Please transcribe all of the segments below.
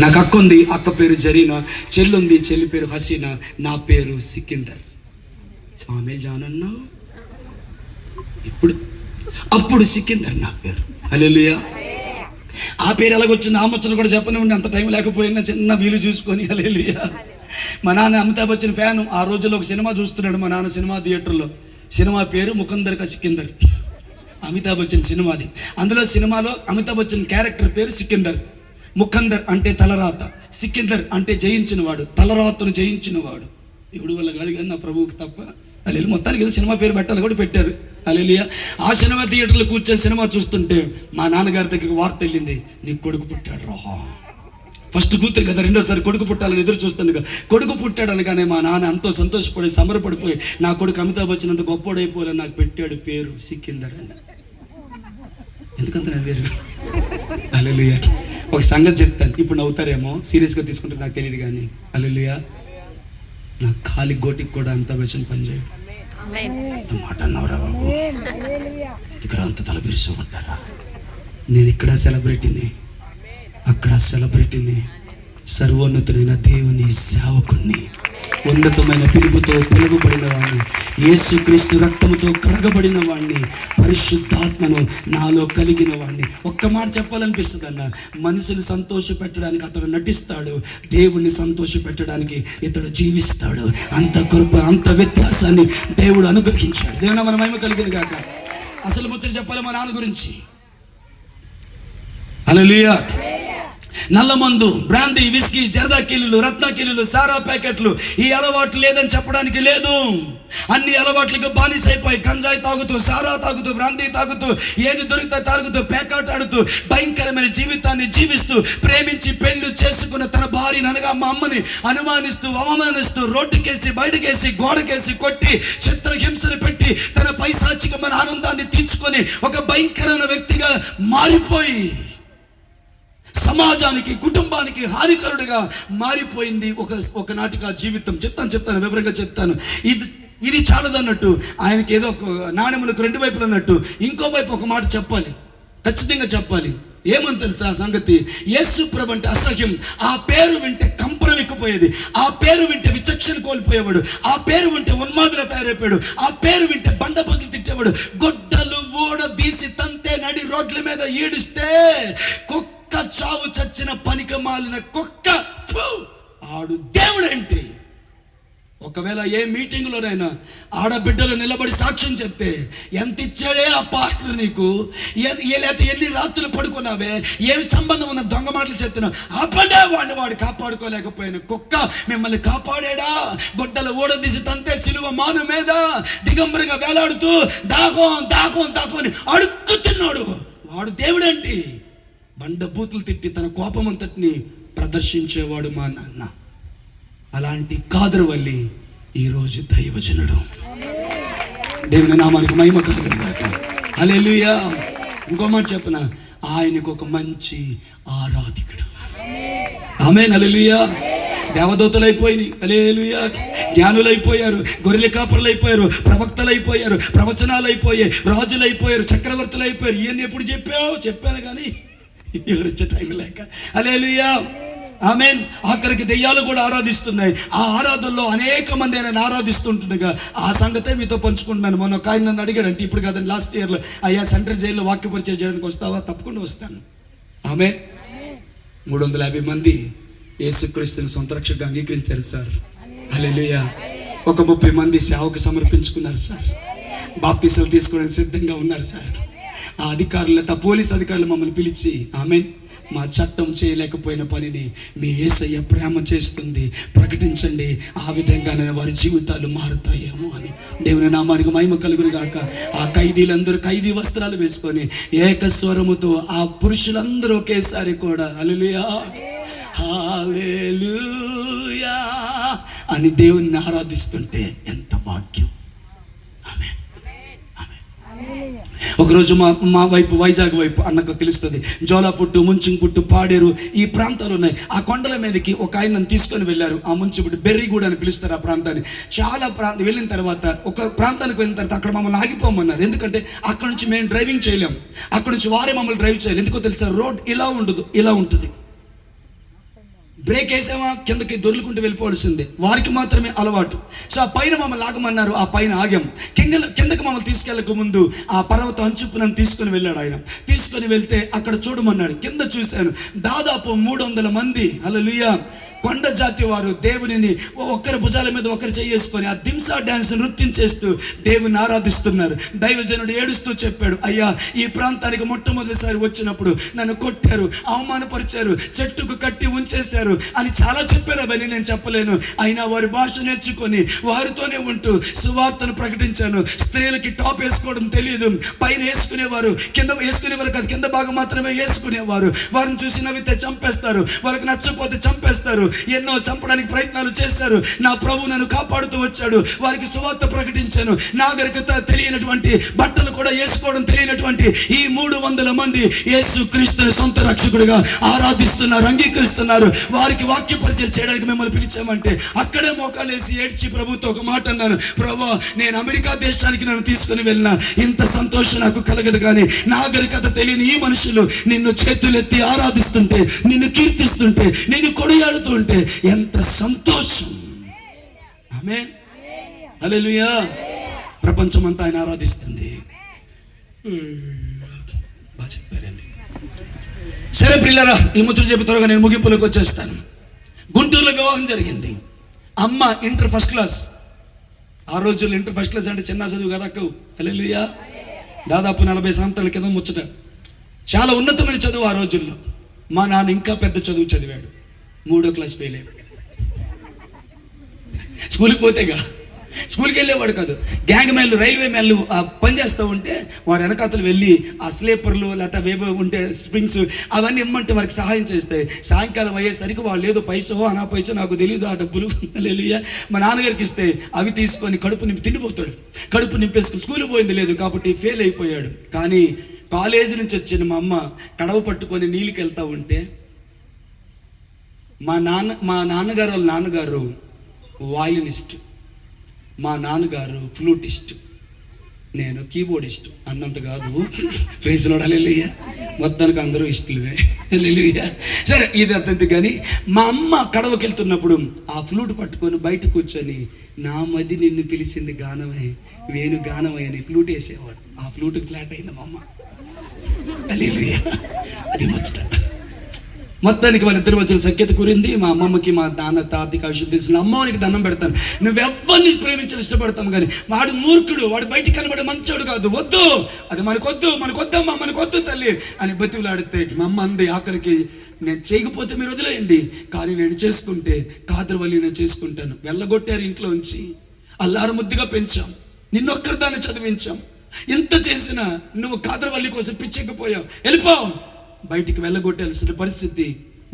నాకు అక్క ఉంది, అక్క పేరు జరీనా. చెల్లి ఉంది, చెల్లి పేరు హసీనా. నా పేరు సికిందర్. స్వామి జానన్నావు ఇప్పుడు, అప్పుడు సికిందర్ నా పేరు. హల్లెలూయా. ఆ పేరు ఎలాగొచ్చింది ఆ ముచ్చట కూడా చెప్పనే ఉండి, అంత టైం లేకపోయినా చిన్న వీలు చూసుకొని. హల్లెలూయా. మా నాన్న అమితాబ్ బచ్చన్ ఫ్యాను. ఆ రోజుల్లో ఒక సినిమా చూస్తున్నాడు మా నాన్న సినిమా థియేటర్లో. సినిమా పేరు ముకుందర్ కా సికిందర్. అమితాబ్ బచ్చన్ సినిమాది. అందులో సినిమాలో అమితాబ్ బచ్చన్ క్యారెక్టర్ పేరు సికిందర్. ముఖందర్ అంటే తలరాత, సికిందర్ అంటే జయించినవాడు, తలరాతను జయించినవాడు. ఇప్పుడు వల్ల కాదు కానీ నా ప్రభువుకి తప్ప. అల్లెలు మొత్తానికి ఏదో సినిమా పేరు పెట్టాలి కూడా పెట్టారు. అల్లెలుయా. ఆ సినిమా థియేటర్లో కూర్చొని సినిమా చూస్తుంటే మా నాన్నగారి దగ్గరికి వార్త వెళ్ళింది, నీకు కొడుకు పుట్టాడు రా. ఫస్ట్ కూతురు కదా, రెండోసారి కొడుకు పుట్టాలని ఎదురు చూస్తాను కదా. కొడుకు పుట్టాడు అనగానే మా నాన్న ఎంతో సంతోషపడి సంబరపడిపోయి, నా కొడుకు అమితాబ్ బచ్చన్ అంత గొప్పోడైపోలే నాకు పెట్టాడు పేరు సికిందర్ అని. ఎందుకంత నవ్వారు? హల్లెలూయా. ఒక సంగతి చెప్తాను, ఇప్పుడు నవ్వుతారేమో, సీరియస్గా తీసుకుంటే నాకు తెలియదు కానీ. హల్లెలూయా. నా కాలి గోటికి కూడా అమితాబ్ బచ్చన్ పనిచేయడు. అంత మాట అన్నవరా బాబు, ఇక్కడ అంత తలపిరుస్తూ ఉంటారా? నేను ఇక్కడ సెలబ్రిటీని, అక్కడ సెలబ్రిటీని, సర్వోన్నతుడైన దేవుని సేవకుణ్ణి, ఉన్నతమైన పిలుపుతో పిలువబడిన వాడిని, యేసుక్రీస్తు రక్తముతో కడగబడిన వాడిని, పరిశుద్ధాత్మను నాలో కలిగిన వాడిని. ఒక్క మాట చెప్పాలనిపిస్తుంది అన్న, మనుషులు సంతోష పెట్టడానికి అతడు నటిస్తాడు, దేవుణ్ణి సంతోష పెట్టడానికి ఇతడు జీవిస్తాడు. అంత కృప, అంత వ్యత్యాసాన్ని దేవుడు అనుగ్రహించాడు. దేవుని మన మహిమ కలిగిన గాక. అసలు ముచ్చట చెప్పాలి మా నాన్న గురించి. హల్లెలూయా. నల్లమందు, బ్రాందీ, విస్కీ, జర్దా కిల్లులు, రత్న కిల్లులు, సారా ప్యాకెట్లు, ఈ అలవాటు లేదని చెప్పడానికి లేదు. అన్ని అలవాట్లకు బానిసైపోయి గంజాయి తాగుతూ, సారా తాగుతూ, బ్రాందీ తాగుతూ, ఏది దొరికితే తాగుతూ, పేకాట ఆడుతూ భయంకరమైన జీవితాన్ని జీవిస్తూ, ప్రేమించి పెళ్లి చేసుకున్న తన భార్యను అనగా మా అమ్మని అనుమానిస్తూ, అవమానిస్తూ, రోడ్డుకేసి, బయటకేసి, గోడకేసి కొట్టి, చిత్రహింసలు పెట్టి తన పైశాచికమైన ఆనందాన్ని తీర్చుకొని ఒక భయంకరమైన వ్యక్తిగా మారిపోయి సమాజానికి, కుటుంబానికి హానికరుడుగా మారిపోయింది ఒకనాటికి ఆ జీవితం. చెప్తాను వివరంగా చెప్తాను. ఇది చాలదన్నట్టు ఆయనకి ఏదో ఒక నాణెములకు రెండు వైపులు అన్నట్టు ఇంకో వైపు ఒక మాట చెప్పాలి, ఖచ్చితంగా చెప్పాలి. ఏమని తెలుసా ఆ సంగతి? యేసు ప్రభు అంటే అసహ్యం. ఆ పేరు వింటే కంపరం ఎక్కిపోయేది. ఆ పేరు వింటే విచక్షణ కోల్పోయేవాడు. ఆ పేరు వింటే ఉన్మాదులు తయారైపోయాడు. ఆ పేరు వింటే బండ బదులు తిట్టేవాడు. గొడ్డలు ఊడ తీసి తంతే నడి రోడ్ల మీద ఈడిస్తే కుక్క చావు చచ్చిన పనికి మాలిన కుక్క ఆడు దేవుడేంటి? ఒకవేళ ఏ మీటింగ్లోనైనా ఆడబిడ్డలు నిలబడి సాక్ష్యం చెప్తే ఎంత ఇచ్చాడే ఆ పాస్టర్ నీకు, లేకపోతే ఎన్ని రాత్రులు పడుకున్నావే, ఏమి సంబంధం ఉన్న దొంగ మాటలు చెప్తున్నావు, ఆపండే వాడు కాపాడుకోలేకపోయిన కుక్క మిమ్మల్ని కాపాడాడా? గొడ్డలు ఊడదీసి తంతే సిలువ మాను మీద దిగంబరిగా వేలాడుతూ దాకం అని అడుక్కుతున్నాడు. వాడు దేవుడేంటి? బండ బూతులు తిట్టి తన కోపం అంతటిని ప్రదర్శించేవాడు మా నాన్న. అలాంటి కాదరవల్లి ఈరోజు దైవజనుడు. దేవుని నామానికి మహిమ కలుగుగాక. హల్లెలూయా. ఇంకో మాట చెప్పన, ఆయనకు ఒక మంచి ఆరాధికుడు. ఆమేన్. హల్లెలూయా. దేవదూతలు అయిపోయినాయి. హల్లెలూయా. జ్ఞానులు అయిపోయారు, గొర్రెల కాపరులు అయిపోయారు, ప్రవక్తలు అయిపోయారు, ప్రవచనాలు అయిపోయాయి, రాజులు అయిపోయారు, చక్రవర్తులు అయిపోయారు. ఇవన్నీ ఎప్పుడు చెప్పాను కానీ ఎవరిచ్చే టైం లేక. హల్లెలూయా. ఆమేన్. ఆఖరికి దెయ్యాలు కూడా ఆరాధిస్తున్నాయి. ఆ ఆరాధనలో అనేక మంది ఆయన ఆరాధిస్తుంటుండగా ఆ సంగతే మీతో పంచుకుంటున్నాను. మొన్న ఒక ఆయన నన్ను అడిగాడు, అంటే ఇప్పుడు కాదండి, లాస్ట్ ఇయర్లో, అయ్యా సెంట్రల్ జైల్లో వాక్య పరిచయం చేయడానికి వస్తావా? తప్పకుండా వస్తాను. ఆమేన్. 350 మంది యేసుక్రీస్తుని సొంత రక్షకుగా అంగీకరించారు సార్. హల్లెలూయా. ఒక 30 మంది సేవకు సమర్పించుకున్నారు సార్. బాప్తిసాలు తీసుకోవడానికి సిద్ధంగా ఉన్నారు సార్. ఆ అధికారులతో, పోలీస్ అధికారులు మమ్మల్ని పిలిచి, ఆమేన్, మా చట్టం చేయలేకపోయిన పనిని మీ యేసయ్య ప్రేమ చేస్తుంది, ప్రకటించండి, ఆ విధంగానే వారి జీవితాలు మారుతాయేమో అని. దేవుని నామానికి మహిమ కలుగును గాక. ఆ ఖైదీలందరూ ఖైదీ వస్త్రాలు వేసుకొని ఏకస్వరముతో ఆ పురుషులందరూ ఒకేసారి కూడా హల్లెలూయా హల్లెలూయా అని దేవుని ఆరాధిస్తుంటే ఎంత భాగ్యం. ఆమేన్. ఒకరోజు మా వైపు, వైజాగ్ వైపు అన్నకు తెలుస్తుంది, జోలాపుట్టు, ముంచింపుట్టు, పాడేరు ఈ ప్రాంతాలు ఉన్నాయి. ఆ కొండల మీదకి ఒక ఆయన తీసుకొని వెళ్ళారు. ఆ ముంచింపుట్టు బెర్రీగూడ అని పిలుస్తారు ఆ ప్రాంతాన్ని. చాలా వెళ్ళిన తర్వాత, ఒక ప్రాంతానికి వెళ్ళిన తర్వాత అక్కడ మమ్మల్ని ఆగిపోమన్నారు. ఎందుకంటే అక్కడ నుంచి మేము డ్రైవింగ్ చేయలేము, అక్కడ నుంచి వారే మమ్మల్ని డ్రైవ్ చేయాలి. ఎందుకో తెలుసా? రోడ్ ఇలా ఉండదు, ఇలా ఉంటుంది. బ్రేక్ వేసామా కిందకి దొర్లుకుంటూ వెళ్ళిపోవాల్సిందే, వారికి మాత్రమే అలవాటు. సో ఆ పైన మమ్మల్ని ఆగమన్నారు, ఆ పైన ఆగాం. కిందకి మమ్మల్ని తీసుకెళ్ళక ముందు ఆ పర్వత అంచుపు నన్ను తీసుకొని వెళ్ళాడు. ఆయన తీసుకొని వెళ్తే అక్కడ చూడమన్నాడు. కింద చూశాను, దాదాపు 300 మంది హల్లెలూయా కొండ జాతి వారు దేవునిని ఒకరి భుజాల మీద ఒకరు చేసుకొని ఆ దింసా డ్యాన్స్ నృత్యం చేస్తూ దేవుని ఆరాధిస్తున్నారు. దైవజనుడు ఏడుస్తూ చెప్పాడు, అయ్యా ఈ ప్రాంతానికి మొట్టమొదటిసారి వచ్చినప్పుడు నన్ను కొట్టారు, అవమానపరిచారు, చెట్టుకు కట్టి ఉంచేశారు అని చాలా చెప్పారు. అవన్నీ నేను చెప్పలేను. అయినా వారి భాష నేర్చుకొని వారితోనే ఉంటూ సువార్తను ప్రకటించాను. స్త్రీలకి టాప్ వేసుకోవడం తెలియదు, పైన వేసుకునేవారు, కింద వేసుకునేవారు కాదు, కింద భాగం మాత్రమే వేసుకునేవారు. వారిని చూసి నవ్వితే చంపేస్తారు, వాళ్ళకి నచ్చపోతే చంపేస్తారు. ఎన్నో చంపడానికి ప్రయత్నాలు చేశారు. నా ప్రభు నన్ను కాపాడుతూ వచ్చాడు. వారికి సువార్త ప్రకటించాను. నాగరికత తెలియనటువంటి, బట్టలు కూడా వేసుకోవడం తెలియనటువంటి ఈ 300 మంది యేసు క్రీస్తుని సొంత రక్షకుడిగా ఆరాధిస్తున్నారు, అంగీకరిస్తున్నారు. వారికి వాక్య పరిచయం చేయడానికి మిమ్మల్ని పిలిచామంటే అక్కడే మోకాలేసి ఏడ్చి ప్రభుతో ఒక మాట అన్నాను, ప్రభు నేను అమెరికా దేశానికి నన్ను తీసుకుని వెళ్ళినా ఇంత సంతోషం నాకు కలగదు. కానీ నాగరికత తెలియని ఈ మనుషులు నిన్ను చేతులెత్తి ఆరాధిస్తుంటే, నిన్ను కీర్తిస్తుంటే, నిన్ను కొనియాడుతుంటే ఎంత సంతోషం. ఆమేన్, హల్లెలూయా. ప్రపంచమంతా ఆయన ఆరాధిస్తుంది. బాగా చెప్పారండి. సరే ప్రియులారా, ఈ ముచ్చట చెప్పి త్వరగా నేను ముగింపులోకి వచ్చేస్తాను. గుంటూరులో వివాహం జరిగింది. అమ్మ ఇంటర్ ఫస్ట్ క్లాస్. ఆ రోజుల్లో ఇంటర్ ఫస్ట్ క్లాస్ అంటే చిన్న చదువు కదా అక్క. హల్లెలూయా. దాదాపు 40 సంవత్సరాల కింద ముచ్చట. చాలా ఉన్నతమైన చదువు ఆ రోజుల్లో. మా నాన్న ఇంకా పెద్ద చదువు చదివాడు, 3వ క్లాస్ ఫెయిల్ అయ్యాడు. స్కూల్కి పోతేగా, స్కూల్కి వెళ్ళేవాడు కాదు. గ్యాంగ్ మ్యాన్లు, రైల్వే మ్యాన్లు పనిచేస్తూ ఉంటే వారు వెనకాతలు వెళ్ళి ఆ స్లీపర్లు లేకపోతే వేవో ఉంటే స్ప్రింగ్స్ అవన్నీ ఇమ్మంటే వారికి సహాయం చేస్తాయి. సాయంకాలం అయ్యేసరికి వాళ్ళు ఏదో పైసో అనా పైసో నాకు తెలియదు, ఆ డబ్బులు హల్లెలూయా మా నాన్నగారికి ఇస్తే అవి తీసుకొని కడుపు నింపి తిండిపోతాడు. కడుపు నింపేసుకుని స్కూల్ పోయింది లేదు కాబట్టి ఫెయిల్ అయిపోయాడు. కానీ కాలేజీ నుంచి వచ్చిన మా అమ్మ కడవ పట్టుకొని నీళ్ళకి వెళ్తూ ఉంటే మా నాన్నగారు వాళ్ళ నాన్నగారు వయలినిస్ట్, మా నాన్నగారు ఫ్లూటిస్ట్, నేను కీబోర్డిస్ట్. అన్నంత కాదు, ప్రైజ్లో హల్లెలూయా. మొత్తానికి అందరూ ఇష్టలువే, హల్లెలూయా. సరే ఇది అర్థంది. కానీ మా అమ్మ కడవకి వెళ్తున్నప్పుడు ఆ ఫ్లూట్ పట్టుకొని బయట కూర్చొని నా మది నిన్ను పిలిచింది గానమై వేణు గానమై అని ఫ్లూట్ వేసేవాడు. ఆ ఫ్లూట్కి ఫ్లాట్ అయింది మా అమ్మ, హల్లెలూయా. అది ముచ్చట. మొత్తానికి వాళ్ళిద్దరి మధ్యలో సఖ్యత కురింది. మా అమ్మమ్మకి మా నాన్న తాతకి ఆ విషయం తెలిసిన అమ్మవారికి దండం పెడతాను, నువ్వెవ్వరిని ప్రేమించాలని ఇష్టపడతాం కానీ వాడు మూర్ఖుడు, వాడు బయటికి కనబడే మంచోడు కాదు, వద్దు, అది మనకొద్దమ్మా, మనకొద్దు తల్లి అని బతిలాడితే మా అమ్మ అంది ఆఖరికి, నేను చేయకపోతే మీరు వదిలేయండి, కానీ నేను చేసుకుంటే కాదరవల్లి నేను చేసుకుంటాను. వెళ్ళగొట్టారు ఇంట్లో ఉంచి, అల్లారు ముద్దుగా పెంచాం, నిన్నొక్కరి దాన్ని చదివించాం. ఎంత చేసినా నువ్వు కాదరవల్లి కోసం పిచ్చెక్కిపోయావు, వెళ్ళిపోవు. బయటికి వెళ్ళగొట్టాల్సిన పరిస్థితి.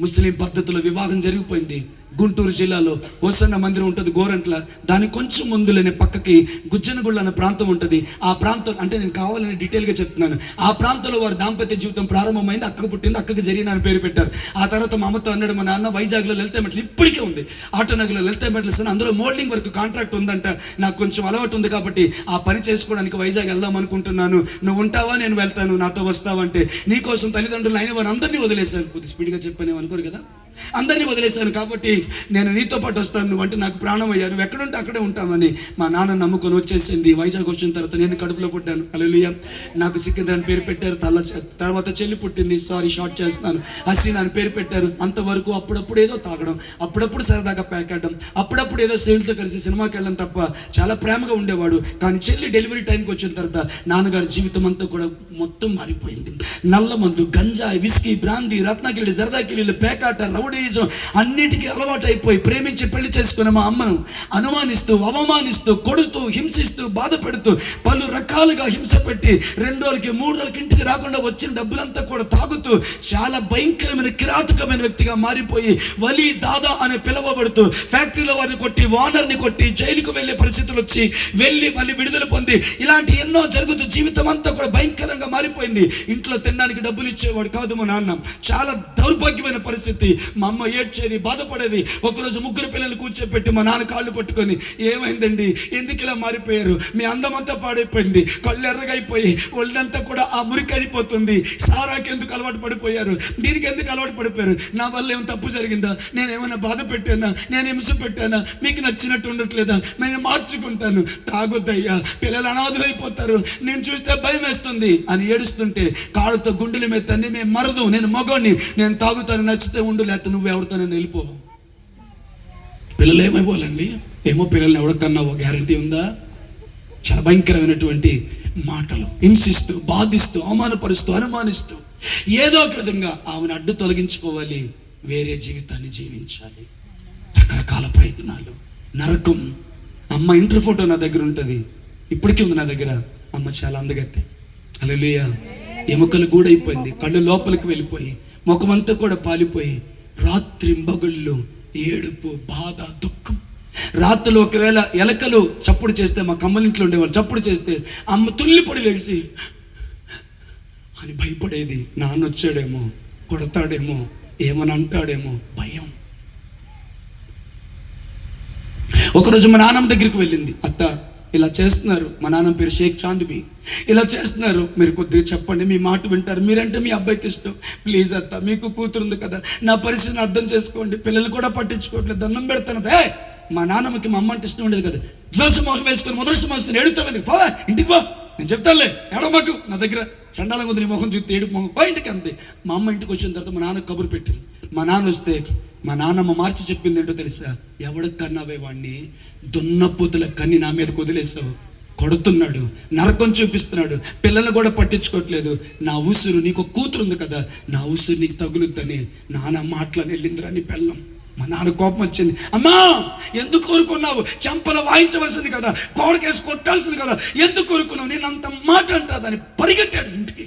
ముస్లిం పద్ధతిలో వివాహం జరిగిపోయింది. గుంటూరు జిల్లాలో హోసన్న మందిరం ఉంటుంది, గోరంట్ల. దానికి కొంచెం ముందులోనే పక్కకి గుజ్జనగుళ్ళ అనే ప్రాంతం ఉంటుంది. ఆ ప్రాంతం అంటే నేను కావాలని డీటెయిల్గా చెప్తున్నాను. ఆ ప్రాంతంలో వారి దాంపత్య జీవితం ప్రారంభమైంది. అక్కకు పుట్టింది, అక్కకి జరిగిన అని పేరు పెట్టారు. ఆ తర్వాత మా అమ్మతో అన్నాడు, మా నాన్న వైజాగ్లో లలిత మెట్లు ఇప్పటికే ఉంది, ఆటోనగర్లో లలిత మెట్లు ఇస్తాను, అందులో మోడలింగ్ వర్క్ కాంట్రాక్ట్ ఉందంట. నాకు కొంచెం అలవాటు ఉంది కాబట్టి ఆ పని చేసుకోవడానికి వైజాగ్ వెళ్దాం అనుకుంటున్నాను, నువ్వు ఉంటావా, నేను వెళ్తాను, నాతో వస్తావా అంటే, నీకోసం తల్లిదండ్రులు అయిన వారు అందరినీ వదిలేశాను. కొద్ది స్పీడ్గా చెప్పాను అనుకోరు కదా, అందరినీ వదిలేశాను కాబట్టి నేను నీతో పాటు వస్తాను, నువ్వు అంటే నాకు ప్రాణం అయ్యారు, నువ్వు ఎక్కడుంటే అక్కడే ఉంటామని మా నాన్న నమ్ముకొని వచ్చేసింది. వైజాగ్ వచ్చిన తర్వాత నేను కడుపులో పుట్టాను, హల్లెలూయా. నాకు సిక్కింద్ర అని పేరు పెట్టారు. తర్వాత చెల్లి పుట్టింది, షార్ట్ చేస్తున్నాను, హసీనా అని పేరు పెట్టారు. అంతవరకు అప్పుడప్పుడు ఏదో తాగడం, అప్పుడప్పుడు సరదాగా ప్యాకెట్టడం, అప్పుడప్పుడు ఏదో స్నేహితులతో కలిసి సినిమాకి వెళ్ళడం తప్ప చాలా ప్రేమగా ఉండేవాడు. కానీ చెల్లి డెలివరీ టైంకి వచ్చిన తర్వాత నాన్నగారి జీవితం అంతా కూడా మొత్తం మారిపోయింది. నల్ల మందు, గంజాయి, విస్కీ, బ్రాందీ, రత్నగిరి, జరదాకిరీలు, పేకాట, రౌడీజం అన్నిటికీ అలవాటు అయిపోయి ప్రేమించి పెళ్లి చేసుకున్న మా అమ్మను అనుమానిస్తూ, అవమానిస్తూ, కొడుతూ, హింసిస్తూ, బాధపెడుతూ, పలు రకాలుగా హింస పెట్టి 2 రోజులకి 3 రోజులకి ఇంటికి రాకుండా వచ్చిన డబ్బులంతా కూడా తాగుతూ చాలా భయంకరమైన కిరాతకమైన వ్యక్తిగా మారిపోయి వలి దాదా అని పిలువబడుతూ ఫ్యాక్టరీలో వారిని కొట్టి, ఓనర్ని కొట్టి జైలుకు వెళ్ళే పరిస్థితులు వచ్చి వెళ్ళి మళ్ళీ విడుదల పొంది ఇలాంటి ఎన్నో జరుగుతూ జీవితం అంతా కూడా భయంకరంగా మారిపోయింది. ఇంట్లో తినడానికి డబ్బులు ఇచ్చేవాడు కాదు మా నాన్న. చాలా దౌర్భాగ్యమైన పరిస్థితి. మా అమ్మ ఏడ్చేది, బాధపడేది. ఒకరోజు ముగ్గురు పిల్లలు కూర్చోపెట్టి మా నాన్న కాళ్ళు పట్టుకొని, ఏమైందండి, ఎందుకు ఇలా మారిపోయారు, మీ అందమంతా పాడైపోయింది, కళ్ళు ఎర్రగైపోయి ఒళ్ళంతా కూడా ఆ మురికి అయిపోతుంది, సారాకి ఎందుకు అలవాటు పడిపోయారు, దీనికి ఎందుకు అలవాటు పడిపోయారు, నా వల్ల ఏమైనా తప్పు జరిగిందా, నేనేమైనా బాధ పెట్టానా, నేను హింస పెట్టానా, మీకు నచ్చినట్టు ఉండట్లేదా, నేను మార్చుకుంటాను, తాగొద్దయ్యా, పిల్లలు అనాథులైపోతారు, నేను చూస్తే భయం వేస్తుంది అని ఏడుస్తుంటే కాళ్ళతో గుండెల మీద తన్ని, మేము మరదు, నేను మగోని, నేను తాగుతాను, నచ్చితే ఉండు, లేకపోతే నువ్వు ఎవరితో నేను వెళ్ళిపో. పిల్లలు ఏమైపోవాలండి, ఏమో పిల్లల్ని ఎవరికన్నావో గ్యారంటీ ఉందా? చాలా భయంకరమైనటువంటి మాటలు, హింసిస్తూ, బాధిస్తూ, అవమానపరుస్తూ, అనుమానిస్తూ ఏదో ఒక విధంగా ఆమెను అడ్డు తొలగించుకోవాలి, వేరే జీవితాన్ని జీవించాలి. రకరకాల ప్రయత్నాలు, నరకం. అమ్మ ఇంటర్ ఫోటో నా దగ్గర ఉంటుంది, ఇప్పటికీ ఉంది నా దగ్గర. అమ్మ చాలా అందగత్తే, హల్లెలూయా. ఎముకలు గూడైపోయింది, కళ్ళు లోపలికి వెళ్ళిపోయి, ముఖమంతా కూడా పాలిపోయి, రాత్రి మగుళ్ళు ఏడుపు, బాధ, దుఃఖం. రాత్రులు ఒకవేళ ఎలకలు చప్పుడు చేస్తే, మా కమ్మలింట్లో ఉండేవాళ్ళు చప్పుడు చేస్తే అమ్మ తుల్లిపొడి లేచి అని భయపడేది. నాన్న వచ్చాడేమో, కొడతాడేమో, ఏమని అంటాడేమో భయం. ఒకరోజు మా నాన్నమ్మ దగ్గరికి వెళ్ళింది. అత్త ఇలా చేస్తున్నారు, మా నాన్న పేరు షేక్ చాంద్బీ, ఇలా చేస్తున్నారు, మీరు కొద్దిగా చెప్పండి, మీ మాట వింటారు, మీరంటే మీ అబ్బాయికి ఇష్టం, ప్లీజ్ అత్త, మీకు కూతురు ఉంది కదా, నా పరిస్థితిని అర్థం చేసుకోండి, పిల్లలు కూడా పట్టించుకోవట్లేదు, దండం పెడతాను. మా నాన్నమ్మకి మా అమ్మ అంటే ఇష్టం ఉండేది కదా, ధ్వస మోహం వేసుకొని మొదటి మోసుకొని ఏడుతామని, పోవా ఇంటికి పో, నేను చెప్తానులే, ఏడో మాకు, నా దగ్గర చండాలంగా ఉంది నీ మొహం చూస్తే ఏడుపు మొహం, పో ఇంటికి అంతే. మా అమ్మ ఇంటికి వచ్చిన తర్వాత మా నాన్న కబురు పెట్టింది. మా నాన్న వస్తే మా నాన్నమ్మ మార్చి చెప్పింది ఏంటో తెలుసా, ఎవడికి కన్నావే వాడిని, దున్నపోతుల కన్ని నా మీదకి వదిలేసావు, కొడుతున్నాడు, నరకం చూపిస్తున్నాడు, పిల్లలు కూడా పట్టించుకోవట్లేదు, నా ఉసురు, నీకు కూతురు ఉంది కదా, నా ఉసురు నీకు తగులుద్దని నాన్న మాటలని వెళ్ళిందిరా నీ పెళ్ళం. మా నాన్న కోపం వచ్చింది. అమ్మా ఎందుకు కోరుకున్నావు, చెంపలు వాయించవలసింది కదా, కోడకేసి కొట్టాల్సింది కదా, ఎందుకు కోరుకున్నావు, నేను అంత మాట అంటాదని పరిగెట్టాడు ఇంటికి.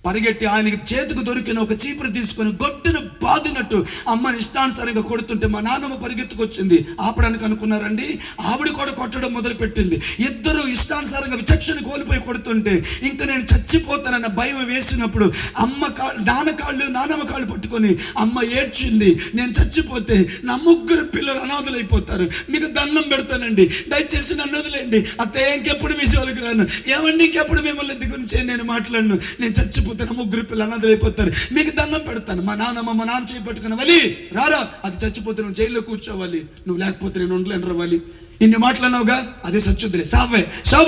పరిగెట్టి ఆయనకి చేతికి దొరికిన ఒక చీపురు తీసుకొని గొడ్డును బాదినట్టు అమ్మని ఇష్టానుసారంగా కొడుతుంటే మా నాన్నమ్మ పరిగెత్తుకొచ్చింది. ఆపడానికి అనుకున్నారండి, ఆవిడ కూడా కొట్టడం మొదలుపెట్టింది. ఇద్దరు ఇష్టానుసారంగా విచక్షణ కోల్పోయి కొడుతుంటే ఇంకా నేను చచ్చిపోతానన్న భయం వేసినప్పుడు నాన్నమ్మ కాళ్ళు పట్టుకొని అమ్మ ఏడ్చింది. నేను చచ్చిపోతే నా ముగ్గురు పిల్లలు అనాథులైపోతారు, మీకు దండం పెడతానండి, దయచేసి నన్ను వదిలేండి అత్తే, ఇంకెప్పుడు మీ జోలికి రాను, ఏమండి ఇంకెప్పుడు మిమ్మల్ని ఇంటి గురించి నేను మాట్లాడను, నేను చచ్చిపోతే నా ముగ్గురు పిల్లలు అనాథులైపోతారు, మీకు దండం పెడతాను. మా నాన్న చేయి పట్టుకుని, వలి రారా, అది చచ్చిపోతే నువ్వు జైల్లో కూర్చోవాలి, నువ్వు లేకపోతే నేను ఉండలేను రవ్వాలి, ఇన్ని మాట్లాడినావుగా, అదే సచ్చుద్దులే, సావే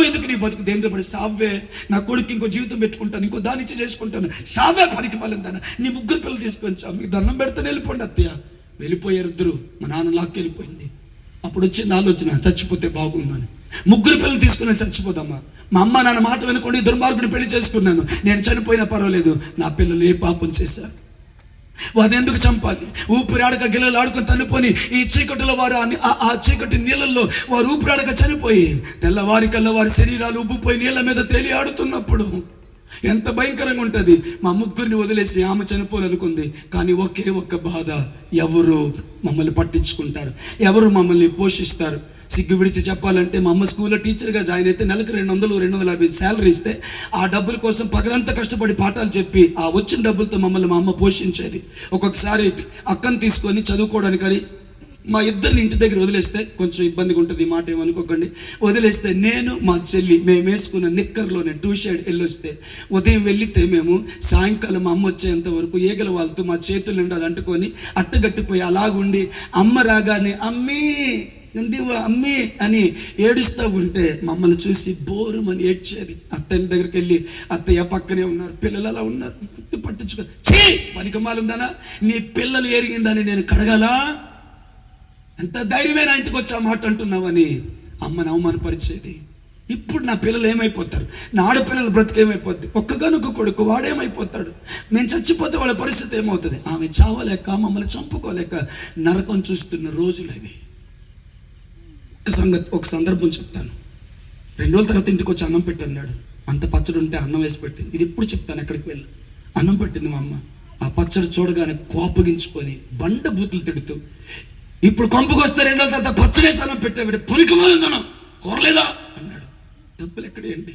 ఎందుకు నీ బతుకు దేంట్లో పడి, సావే నా కొడుకు ఇంకో జీవితం పెట్టుకుంటాను, ఇంకో దాని ఇచ్చి చేసుకుంటాను, సావే పనికి వాళ్ళంతాను, నీ ముగ్గురు పిల్లలు తీసుకొని చావు, మీకు దండం పెడతాను, వెళ్ళిపోండి అత్తయ్య. వెళ్ళిపోయారు ఇద్దరు. మా నాన్న లాక్కి వెళ్ళిపోయింది. అప్పుడు వచ్చింది ఆలోచన, చచ్చిపోతే బాగుందని. ముగ్గురు పిల్లలు తీసుకుని చచ్చిపోతామా, మా అమ్మ నాన్న మాట వినకుండా దుర్మార్గుని పెళ్లి చేసుకున్నాను, నేను చనిపోయినా పర్వాలేదు, నా పిల్లలు ఏ పాపం చేశారు, వారిని ఎందుకు చంపాలి, ఊపిరాడక గిల్లలు ఆడుకొని తన్నుకొని ఈ చీకటిలో వారు ఆ చీకటి నీళ్ళల్లో వారు ఊపిరాడక చనిపోయి తెల్లవారి కల్లా వారి శరీరాలు ఉబ్బిపోయి నీళ్ళ మీద తేలి ఆడుతున్నప్పుడు ఎంత భయంకరంగా ఉంటుంది. మా ముగ్గురిని వదిలేసి ఆమె చనిపోవాలనుకుంది, కానీ ఒకే ఒక్క బాధ, ఎవరు మమ్మల్ని పట్టించుకుంటారు, ఎవరు మమ్మల్ని పోషిస్తారు. సిగ్గు విడిచి చెప్పాలంటే మా అమ్మ స్కూల్లో టీచర్గా జాయిన్ అయితే నెలకు 200-250 శాలరీ ఇస్తే ఆ డబ్బుల కోసం పగలంతా కష్టపడి పాఠాలు చెప్పి ఆ వచ్చిన డబ్బులతో మమ్మల్ని మా అమ్మ పోషించేది. ఒక్కొక్కసారి అక్కని తీసుకొని చదువుకోవడానికని మా ఇద్దరిని ఇంటి దగ్గర వదిలేస్తే, కొంచెం ఇబ్బందిగా ఉంటుంది ఈ మాట ఏమనుకోకండి, వదిలేస్తే నేను మా చెల్లి మేము వేసుకున్న నిక్కర్లోనే 2 షేడ్ వెళ్ళొస్తే ఉదయం వెళ్ళితే మేము సాయంకాలం మా అమ్మ వచ్చేంత వరకు ఏగల వాళ్ళతో మా చేతులు నిండా అది అంటుకొని అట్టగట్టిపోయి అలాగుండి అమ్మ రాగానే అమ్మి అని ఏడుస్తూ ఉంటే మమ్మల్ని చూసి బోరుమని ఏడ్చేది. అత్తయ్య దగ్గరికి వెళ్ళి, అత్తయ్య పక్కనే ఉన్నారు, పిల్లలు అలా ఉన్నారు, పట్టించుకో, చీ పనికమాలుందనా, నీ పిల్లలు ఎరిగిందని నేను కడగాలా, ఎంత ధైర్యమే నా ఇంటికి వచ్చి ఆ మాట అంటున్నావని అమ్మని అవమానపరిచేది. ఇప్పుడు నా పిల్లలు ఏమైపోతారు, నా ఆడపిల్లల బ్రతుకు ఏమైపోద్ది, ఒక్కగానొక్క కొడుకు వాడేమైపోతాడు, మేము చచ్చిపోతే వాళ్ళ పరిస్థితి ఏమవుతుంది. ఆమె చావలేక మమ్మల్ని చంపుకోలేక నరకం చూస్తున్న రోజులు అవి. ఒక సందర్భం చెప్తాను. 2 రోజుల తర్వాత ఇంటికి వచ్చి అన్నం పెట్టన్నాడు, అంత పచ్చడి ఉంటే అన్నం వేసి పెట్టింది. ఇది ఇప్పుడు చెప్తాను, ఎక్కడికి వెళ్ళి అన్నం పెట్టింది మా అమ్మ. ఆ పచ్చడి చూడగానే కోపగించుకొని బండ బూతులు తిడుతూ, ఇప్పుడు కొంపకు వస్తే 2 రోజుల తర్వాత పచ్చడేసి అన్నం పెట్టావిడ, పురికి మాలిందనం కోరలేదా అన్నాడు. డబ్బులు ఎక్కడేయండి,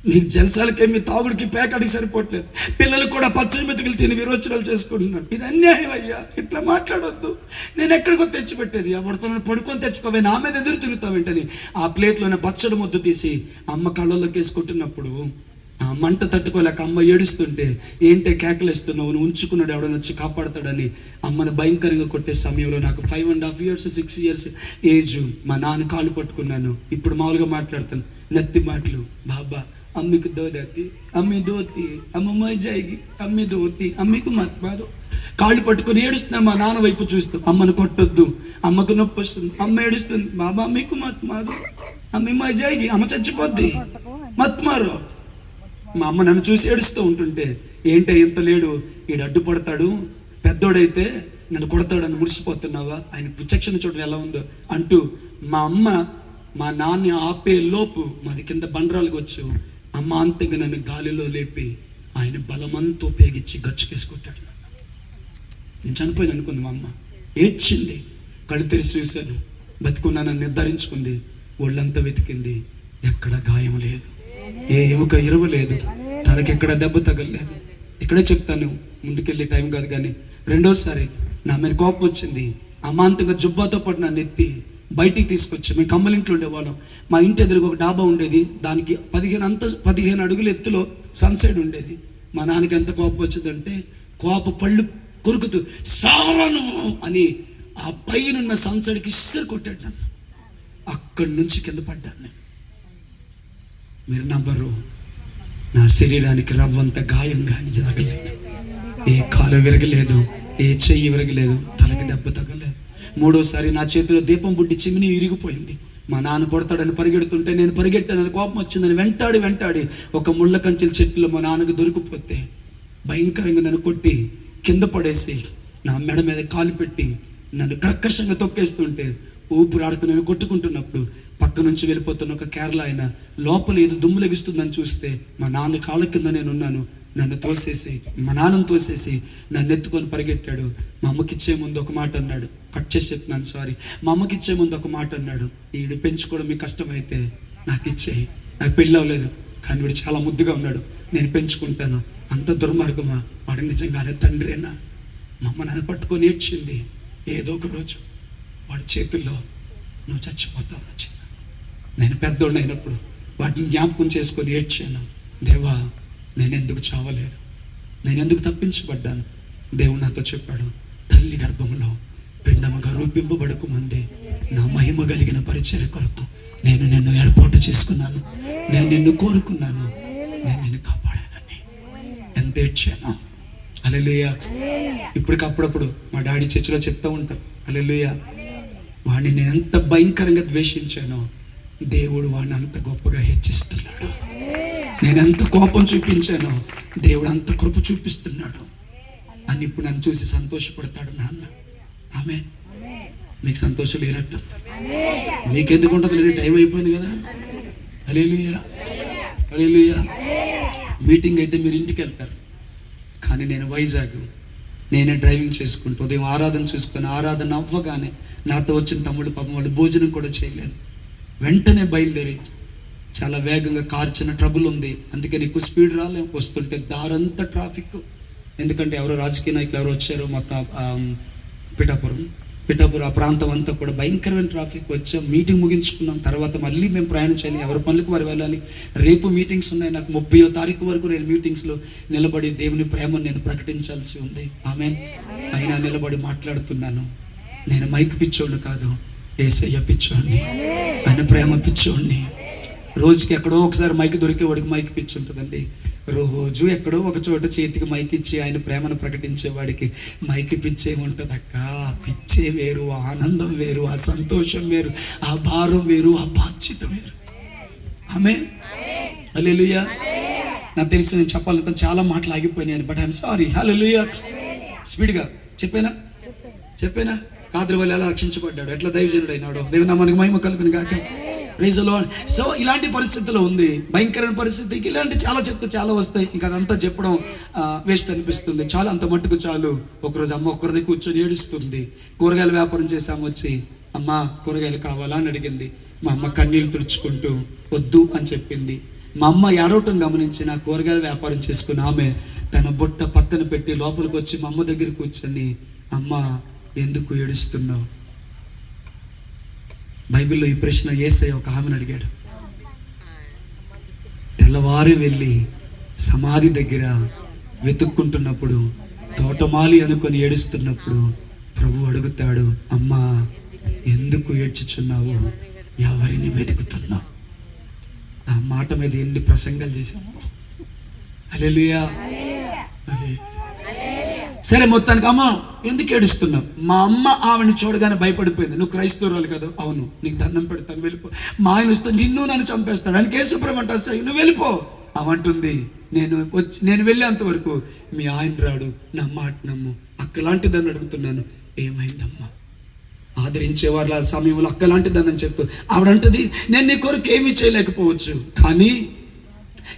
నీకు జలసాలకేమి తాగుడికి పేకాడికి సరిపోవట్లేదు, పిల్లలు కూడా పచ్చని మెతుకులు తిని విరోచనాలు చేసుకుంటున్నాను. ఇది అన్యాయం అయ్యా, ఇట్లా మాట్లాడొద్దు. నేను ఎక్కడికో తెచ్చిపెట్టేది, ఎవరితో పడుకొని తెచ్చుకోవే, నా మీద ఎదురు తిరుగుతావేంటని ఆ ప్లేట్లోనే పచ్చడి ముద్ద తీసి అమ్మ కళ్ళల్లోకి వేసుకుంటున్నప్పుడు ఆ మంట తట్టుకోలేక అమ్మ ఏడుస్తుంటే, ఏంటే కేకలేస్తున్నావు, నువ్వు ఉంచుకున్నాడు ఎవడని వచ్చి కాపాడతాడని అమ్మను భయంకరంగా కొట్టే సమయంలో నాకు 5.5 years 6 years ఏజ్. మా నాన్న కాళ్ళు పట్టుకున్నాను. ఇప్పుడు మామూలుగా మాట్లాడతాను, నత్తి మాటలు. బాబా అమ్మకు దోదాతి, అమ్మి దోతి, అమ్మమ్మ జాయిగి, అమ్మి దోతి, అమ్మకు మత్ బాదు. కాళ్ళు పట్టుకొని ఏడుస్తున్నా మా నాన్న వైపు చూస్తూ, అమ్మను కొట్టొద్దు, అమ్మకు నొప్పి వస్తుంది, అమ్మ ఏడుస్తుంది. బాబా అమ్మకు మత్ మాదు, అమ్మ జాయిగి, అమ్మ చచ్చిపోద్ది, మత్ మారు. మా అమ్మ నన్ను చూసి ఏడుస్తూ ఉంటుంటే, ఏంటే ఇంత లేడు, ఈడు అడ్డుపడతాడు, పెద్దోడైతే నన్ను కొడతాడని మురిసిపోతున్నావా, ఆయన విచక్షణ చూడడం ఎలా ఉందో అంటూ మా అమ్మ మా నాన్ని ఆపే లోపు మాది కింద బండరాలకు వచ్చు. అమ్మ అంతగా నన్ను గాలిలో లేపి ఆయన బలమంతా ఉపయోగించి గచ్చుకేసుకుంటాడు. నేను చనిపోయిన అనుకుంది. మా అమ్మ ఏడ్చింది. కళ్ళు తెరిచి చూశాను, బతుకున్నానని నిర్ధారించుకుంది. ఒళ్ళంతా వెతికింది, ఎక్కడ గాయం లేదు, ఏ ఎముక ఇరవలేదు, తనకెక్కడ దెబ్బ తగలలేదు. ఇక్కడే చెప్తాను, ముందుకెళ్ళే టైం కాదు. కానీ రెండోసారి నా మీద కోపం వచ్చింది. అమాంతంగా జుబ్బాతో పాటు నన్ను ఎత్తి బయటికి తీసుకొచ్చి, మేము కమ్మలింట్లో ఉండేవాళ్ళం. మా ఇంటి ఎదురుగా ఒక డాబా ఉండేది, దానికి 15 అడుగుల ఎత్తులో సన్సైడ్ ఉండేది. మా నాన్నకి ఎంత కోపం వచ్చిందంటే, కోప పళ్ళు కొరుకుతూ సారా నువ్వు అని ఆ పైన సన్సైడ్కి ఇස්සరు కొట్టాడు నన్ను. అక్కడి నుంచి కింద పడ్డాను నేను. మీరు నమ్మరు, నా శరీరానికి రవ్వంత గాయం కానీ జరగలేదు, ఏ కాలు విరగలేదు, ఏ చెయ్యి విరగలేదు, తలకి దెబ్బ తగలేదు. మూడోసారి నా చేతిలో దీపం బుడ్డి చిమిని విరిగిపోయింది. మా నాన్న కొడతాడని పరిగెడుతుంటే నేను పరిగెట్టానని కోపం వచ్చిందని వెంటాడి ఒక ముళ్ళ కంచెల చెట్టులో మా నాన్నకు దొరికిపోతే భయంకరంగా నన్ను కొట్టి కింద పడేసి నా మెడ మీద కాలు పెట్టి నన్ను కర్కశంగా తొక్కేస్తుంటే, ఊపిరాడుతూ నేను కొట్టుకుంటున్నప్పుడు పక్క నుంచి వెళ్ళిపోతున్న ఒక కేరళ ఆయన లోపల ఏదో దుమ్ము లెగిస్తుందని చూస్తే మా నాన్న కాళ్ళ కింద నేను ఉన్నాను. నన్ను తోసేసి, మా నాన్నను తోసేసి నన్ను ఎత్తుకొని పరిగెట్టాడు. మా అమ్మకి ఇచ్చే ముందు ఒక మాట అన్నాడు, కట్ చేసి చెప్తున్నాను సారీ. మా అమ్మకి ఇచ్చే ముందు ఒక మాట అన్నాడు, వీడు పెంచుకోవడం మీకు కష్టమైతే నాకు ఇచ్చేయి, నాకు పెళ్ళి అవ్వలేదు కానీ వీడు చాలా ముద్దుగా ఉన్నాడు, నేను పెంచుకుంటాను. అంత దుర్మార్గమా, వాడు నిజంగానే తండ్రేనా? మా అమ్మ నన్ను పట్టుకొని ఏడ్చింది. ఏదో ఒక రోజు వాడి చేతుల్లో నువ్వు చచ్చిపోతావు వచ్చింది. నేను పెద్దోళ్ళు అయినప్పుడు వాటిని జ్ఞాపకం చేసుకొని ఏడ్చాను. దేవా, నేను ఎందుకు చావలేదు, నేను ఎందుకు తప్పించబడ్డాను? దేవుడు నాతో చెప్పాడు, తల్లి గర్భంలో పిండముగా రూపింపబడకు ముందే నా మహిమ కలిగిన పరిచర్య కొరకు నేను నిన్ను ఏర్పాటు చేసుకున్నాను, నేను నిన్ను కోరుకున్నాను, నేను నిన్ను కాపాడానని. ఎంత ఏడ్చాను. హల్లెలూయా. ఇప్పటికప్పుడప్పుడు మా డాడీ చర్చిలో చెప్తూ ఉంటాం, హల్లెలూయా, వాడిని నేను ఎంత భయంకరంగా ద్వేషించానో దేవుడు వాడిని అంత గొప్పగా హెచ్చిస్తున్నాడు. నేను ఎంత కోపం చూపించానో దేవుడు అంత కృప చూపిస్తున్నాడు అని ఇప్పుడు నన్ను చూసి సంతోషపడతాడు నాన్న. ఆమె మీకు సంతోషం లేనట్టు, మీకెందుకు ఉంటుంది? లేని టైం అయిపోయింది కదా. హల్లెలూయా, హల్లెలూయా. మీటింగ్ అయితే మీరు ఇంటికి వెళ్తారు, కానీ నేను వైజాగ్ నేనే డ్రైవింగ్ చేసుకుంటూ ఉదయం ఆరాధన చూసుకొని, ఆరాధన అవ్వగానే నాతో వచ్చిన తమ్ముడు పాపం వాళ్ళు భోజనం కూడా చేయలేరు. వెంటనే బయలుదేరి చాలా వేగంగా కార్ చిన్న ట్రబుల్ ఉంది, అందుకని ఎక్కువ స్పీడ్ రాలేము. వస్తుంటే దారంతా ట్రాఫిక్. ఎందుకంటే ఎవరో రాజకీయ నాయకులు ఎవరో వచ్చారు. మొత్తం పిఠాపురం ఆ ప్రాంతం అంతా కూడా భయంకరమైన ట్రాఫిక్. వచ్చాం, మీటింగ్ ముగించుకున్నాం. తర్వాత మళ్ళీ మేము ప్రయాణం చేయాలి, ఎవరి పనులకు వారు వెళ్ళాలి. రేపు మీటింగ్స్ ఉన్నాయి నాకు. 30వ తారీఖు వరకు నేను మీటింగ్స్లో నిలబడి దేవుని ప్రేమను నేను ప్రకటించాల్సి ఉంది. ఆమేన్. అయినా నిలబడి మాట్లాడుతున్నాను. నేను మైక్ పిచ్చోడిని కాదు, యేసయ్య పిచ్చోడిని, ఆయన ప్రేమ పిచ్చోడిని. రోజుకి ఎక్కడో ఒకసారి మైక్ దొరికేవాడికి మైక్ పిచ్చి ఉంటుందండి. రోజు ఎక్కడో ఒక చోట చేతికి మైక్ ఇచ్చి ఆయన ప్రేమను ప్రకటించేవాడికి మైక్ పిచ్చే ఉంటుంది అక్క. ఆ పిచ్చే వేరు, ఆ ఆనందం వేరు, ఆ సంతోషం వేరు, ఆ భారం వేరు, ఆ బాధ్యత వేరు. ఆమేన్. హల్లెలూయా. నాకు తెలిసి నేను చెప్పాలంటే చాలా మాటలు ఆగిపోయినాయి, బట్ ఐఎమ్ సారీ. హల్లెలూయా. స్పీడ్గా చెప్పేనా కాద్రి వల్ల ఎలా రక్షించబడ్డాడు, ఎట్లా దైవజనుడు అయినాడు. దేవుని నామానికి మహిమ కలుగును గాక. Praise the lord. సో ఇలాంటి పరిస్థితుల్లో ఉంది, భయంకరమైన పరిస్థితికి. ఇలాంటి చాలా వస్తాయి. ఇంకా అదంతా చెప్పడం వేస్ట్ అనిపిస్తుంది. చాలా అంత మట్టుకు చాలు. ఒకరోజు అమ్మ ఒక్కరిని కూర్చొని ఏడుస్తుంది. కూరగాయల వ్యాపారం చేసాము. వచ్చి అమ్మ కూరగాయలు కావాలా అని అడిగింది. మా అమ్మ కన్నీళ్ళు తుడుచుకుంటూ వద్దు అని చెప్పింది. మా అమ్మ ఏడవటం గమనించి నా కూరగాయల వ్యాపారం చేసుకుని ఆమె తన బుట్ట పక్కన పెట్టి లోపలికి వచ్చి మా అమ్మ దగ్గర కూర్చొని, అమ్మ ఎందుకు ఏడుస్తున్నావు? బైబిల్లో ఈ ప్రశ్న యేసయ్య ఒక ఆమెను అడిగాడు. తెల్లవారి వెళ్ళి సమాధి దగ్గర వెతుక్కుంటున్నప్పుడు, తోటమాలి అనుకొని ఏడుస్తున్నప్పుడు ప్రభు అడుగుతాడు, అమ్మా ఎందుకు ఏడ్చుచున్నావు? ఎవరిని వెతుకుతున్నావు? ఆ మాట మీద ఎన్ని ప్రసంగాలు చేశాము. హల్లెలూయా. సరే, మొత్తానికి అమ్మ ఎందుకు ఏడుస్తున్నావు? మా అమ్మ ఆమెను చూడగానే భయపడిపోయింది. నువ్వు క్రైస్తవురాలు కదా? అవును. నీకు దండం పెడతాను, వెళ్ళిపో. మా ఆయన వస్తే నిన్ను నన్ను చంపేస్తాడు, అని కేశవపురం అంటా, నువ్వు వెళ్ళిపో. అవంటుంది, నేను వెళ్ళేంత వరకు మీ ఆయన రాడు, నా మాట నమ్ము. అక్కలాంటిదని అడుగుతున్నాను, ఏమైందమ్మా? ఆదరించే వాళ్ళ సమయంలో అక్కలాంటిదని చెప్తూ ఆవిడంటది, నేను నీ కొరకు ఏమీ చేయలేకపోవచ్చు, కానీ